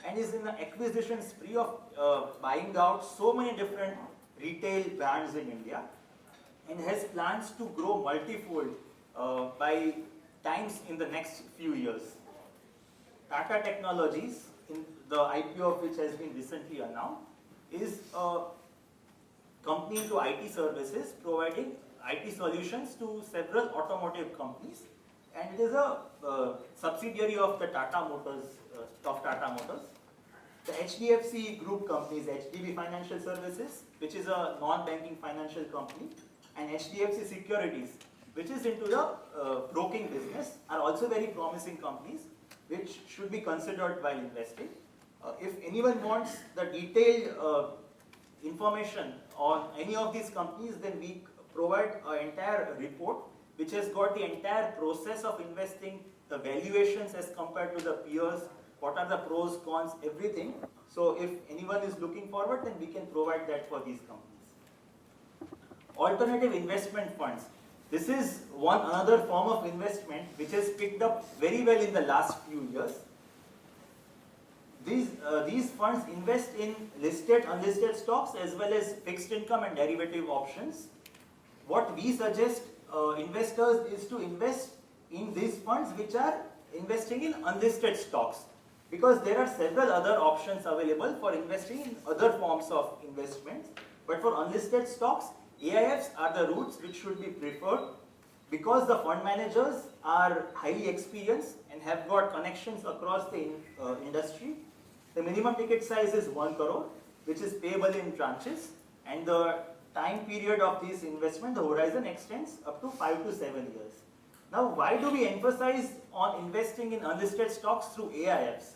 and is in the acquisition spree of buying out so many different retail brands in India, and has plans to grow multifold by times in the next few years. Tata Technologies, in the IPO of which has been recently announced, is a company into IT services, providing IT solutions to several automotive companies, and it is a subsidiary of the Tata Motors. The HDFC group companies, HDB Financial Services, which is a non-banking financial company, and HDFC Securities, which is into the broking business, are also very promising companies which should be considered while investing. If anyone wants the detailed information on any of these companies, then we provide an entire report which has got the entire process of investing, the valuations as compared to the peers, what are the pros, cons, everything. So if anyone is looking forward, then we can provide that for these companies. Alternative investment funds. This is another form of investment which has picked up very well in the last few years. These funds invest in listed, unlisted stocks as well as fixed income and derivative options. What we suggest investors is to invest in these funds which are investing in unlisted stocks, because there are several other options available for investing in other forms of investments. But for unlisted stocks, AIFs are the routes which should be preferred, because the fund managers are highly experienced and have got connections across the industry. The minimum ticket size is 1 crore, which is payable in tranches, and the time period of this investment, the horizon, extends up to 5 to 7 years. Now, why do we emphasize on investing in unlisted stocks through AIFs?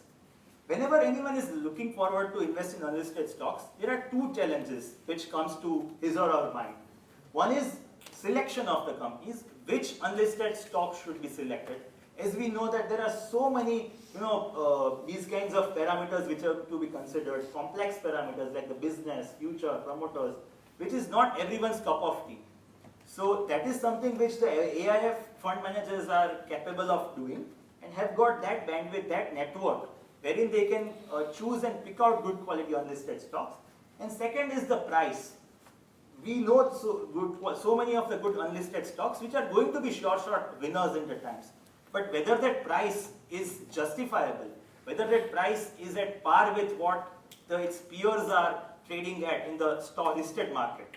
Whenever anyone is looking forward to invest in unlisted stocks, there are two challenges which comes to his or her mind. One is selection of the companies, which unlisted stocks should be selected. As we know that there are so many, these kinds of parameters which are to be considered, complex parameters like the business, future, promoters, which is not everyone's cup of tea. So that is something which the AIF fund managers are capable of doing and have got that bandwidth, that network, wherein they can choose and pick out good quality unlisted stocks. And second is the price. We know so many of the good unlisted stocks which are going to be short winners in the times. But whether that price is justifiable, whether that price is at par with what its peers are trading at in the stock listed market.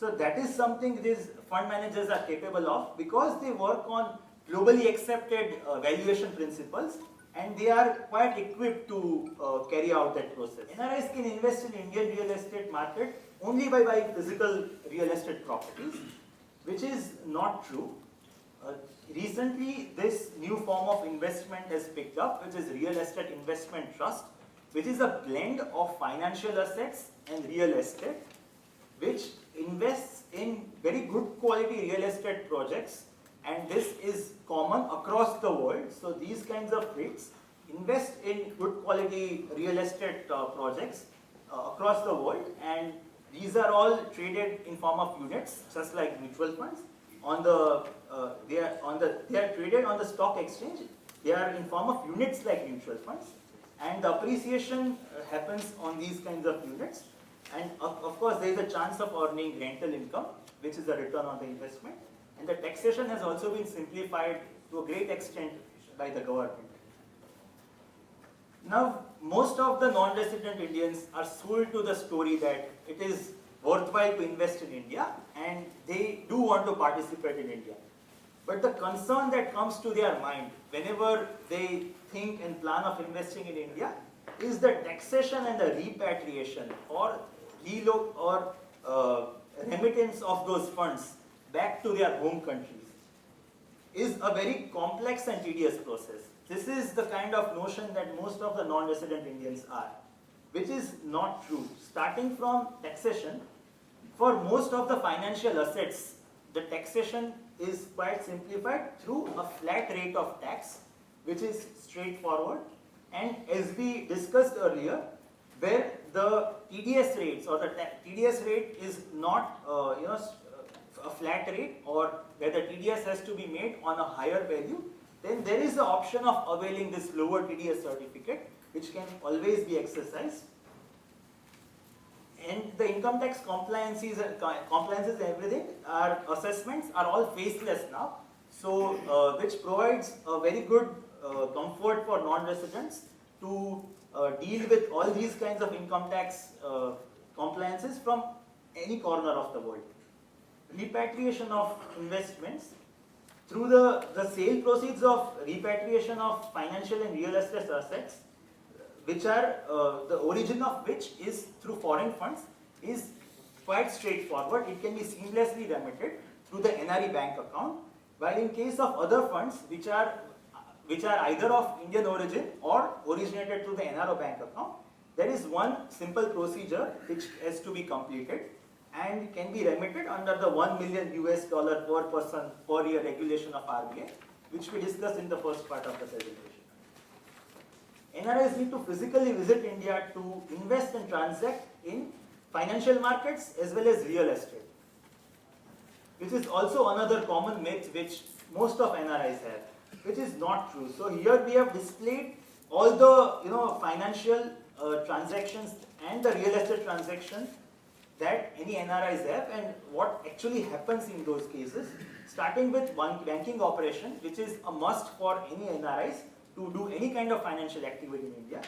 So that is something these fund managers are capable of because they work on globally accepted valuation principles and they are quite equipped to carry out that process. NRIs can invest in Indian real estate market only by buying physical real estate properties, which is not true. Recently, this new form of investment has picked up, which is real estate investment trust, which is a blend of financial assets and real estate, which invests in very good quality real estate projects, and this is common across the world. So these kinds of REITs invest in good quality real estate projects across the world, and these are all traded in form of units, just like mutual funds. They are traded on the stock exchange. They are in form of units like mutual funds, and the appreciation happens on these kinds of units. And of course, there is a chance of earning rental income, which is a return on the investment. And the taxation has also been simplified to a great extent by the government. Now, most of the non-resident Indians are sold to the story that it is worthwhile to invest in India and they do want to participate in India. But the concern that comes to their mind whenever they think and plan of investing in India is the taxation and the repatriation or remittance of those funds back to their home countries is a very complex and tedious process. This is the kind of notion that most of the non-resident Indians are, which is not true. Starting from taxation, for most of the financial assets, the taxation is quite simplified through a flat rate of tax, which is straightforward. And as we discussed earlier, where the TDS rates or the TDS rate is not a flat rate, or where the TDS has to be made on a higher value, then there is the option of availing this lower TDS certificate, which can always be exercised. And the income tax compliances and everything, our assessments are all faceless now, so which provides a very good comfort for non-residents to deal with all these kinds of income tax compliances from any corner of the world. Repatriation of investments through the sale proceeds of repatriation of financial and real estate assets, which are the origin of which is through foreign funds, is quite straightforward. It can be seamlessly remitted through the NRI bank account, while in case of other funds which are either of Indian origin or originated through the NRO bank account, there is one simple procedure which has to be completed and can be remitted under the $1 million per person per year regulation of RBI, which we discussed in the first part of the presentation. NRIs need to physically visit India to invest and transact in financial markets as well as real estate, which is also another common myth which most of NRIs have, which is not true. So here we have displayed all the financial transactions and the real estate transactions that any NRIs have and what actually happens in those cases, starting with one banking operation, which is a must for any NRIs to do any kind of financial activity in India.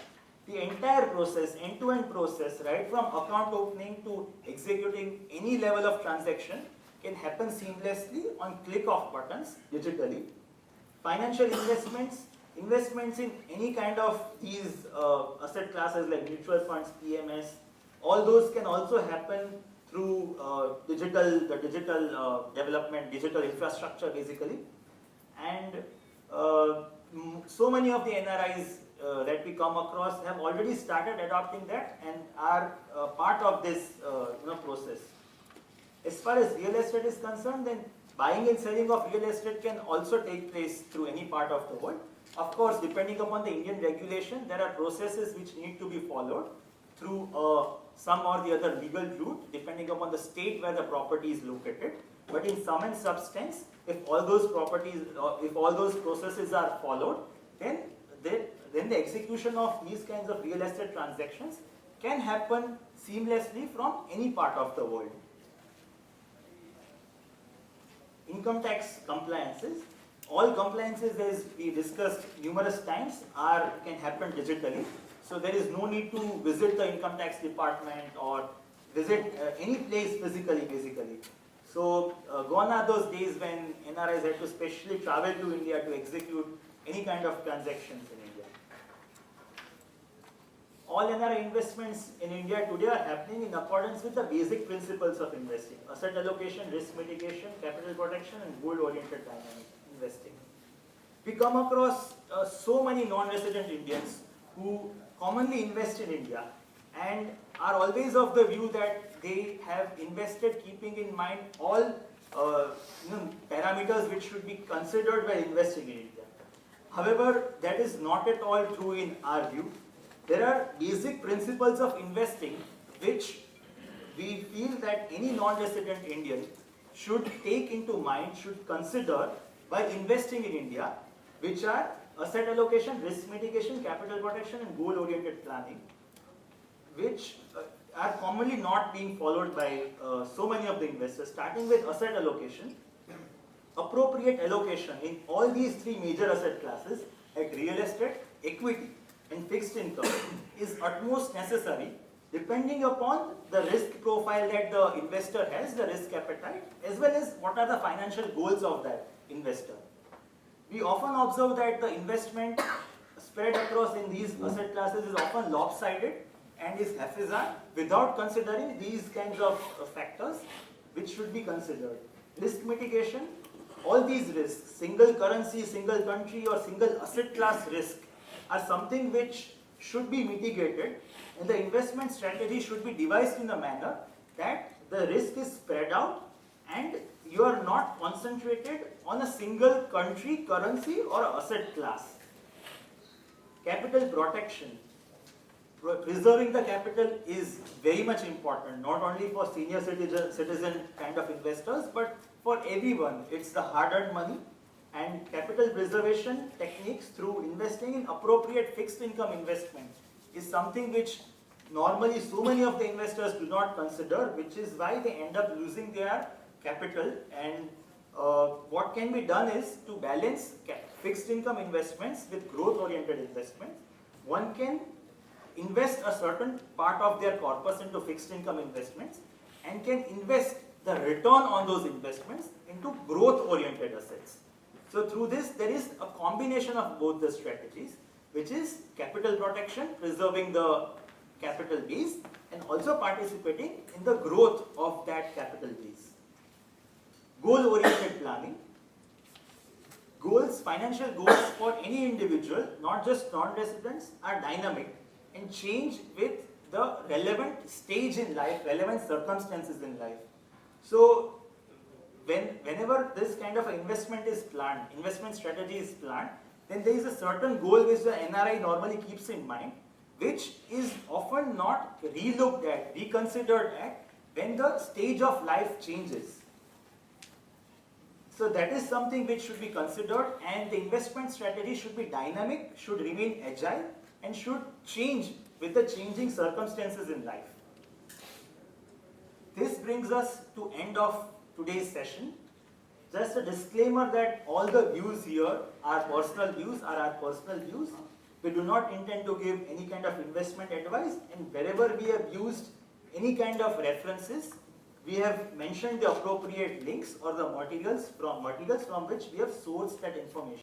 The entire process, end-to-end process, right from account opening to executing any level of transaction can happen seamlessly on click of buttons digitally. Financial investments in any kind of these asset classes like mutual funds, PMS, all those can also happen through digital development, digital infrastructure basically. And so many of the NRIs that we come across have already started adopting that and are part of this process. As far as real estate is concerned, then buying and selling of real estate can also take place through any part of the world. Of course, depending upon the Indian regulation, there are processes which need to be followed through some or the other legal route, depending upon the state where the property is located. But in sum and substance, if all those processes are followed, then the execution of these kinds of real estate transactions can happen seamlessly from any part of the world. Income tax compliances. All compliances, as we discussed numerous times, can happen digitally. So there is no need to visit the income tax department or visit any place physically, basically. So gone are those days when NRIs had to specially travel to India to execute any kind of transactions in India. All NRI investments in India today are happening in accordance with the basic principles of investing: asset allocation, risk mitigation, capital protection, and goal-oriented dynamic investing. We come across so many non-resident Indians who commonly invest in India and are always of the view that they have invested keeping in mind all parameters which should be considered while investing in India. However, that is not at all true in our view. There are basic principles of investing which we feel that any non-resident Indian should take into mind, should consider by investing in India, which are asset allocation, risk mitigation, capital protection, and goal-oriented planning, which are commonly not being followed by so many of the investors. Starting with asset allocation, appropriate allocation in all these three major asset classes, like real estate, equity, and fixed income, is utmost necessary depending upon the risk profile that the investor has, the risk appetite, as well as what are the financial goals of that investor. We often observe that the investment spread across in these asset classes is often lopsided and is haphazard without considering these kinds of factors which should be considered. Risk mitigation, all these risks, single currency, single country, or single asset class risk, are something which should be mitigated, and the investment strategy should be devised in a manner that the risk is spread out and you are not concentrated on a single country, currency, or asset class. Capital protection. Preserving the capital is very much important, not only for senior citizen kind of investors, but for everyone. It's the hard-earned money, and capital preservation techniques through investing in appropriate fixed income investment is something which normally so many of the investors do not consider, which is why they end up losing their capital. And what can be done is to balance fixed income investments with growth-oriented investments. One can invest a certain part of their corpus into fixed income investments and can invest the return on those investments into growth-oriented assets. So through this, there is a combination of both the strategies, which is capital protection, preserving the capital base, and also participating in the growth of that capital base. Goal-oriented planning. Goals, financial goals for any individual, not just non-residents, are dynamic and change with the relevant stage in life, relevant circumstances in life. So whenever this kind of investment is planned, investment strategy is planned, then there is a certain goal which the NRI normally keeps in mind, which is often not relooked at, reconsidered at when the stage of life changes. So that is something which should be considered, and the investment strategy should be dynamic, should remain agile, and should change with the changing circumstances in life. This brings us to end of today's session. Just a disclaimer that all the views here are personal views, are our personal views. We do not intend to give any kind of investment advice, and wherever we have used any kind of references, we have mentioned the appropriate links or the materials from which we have sourced that information.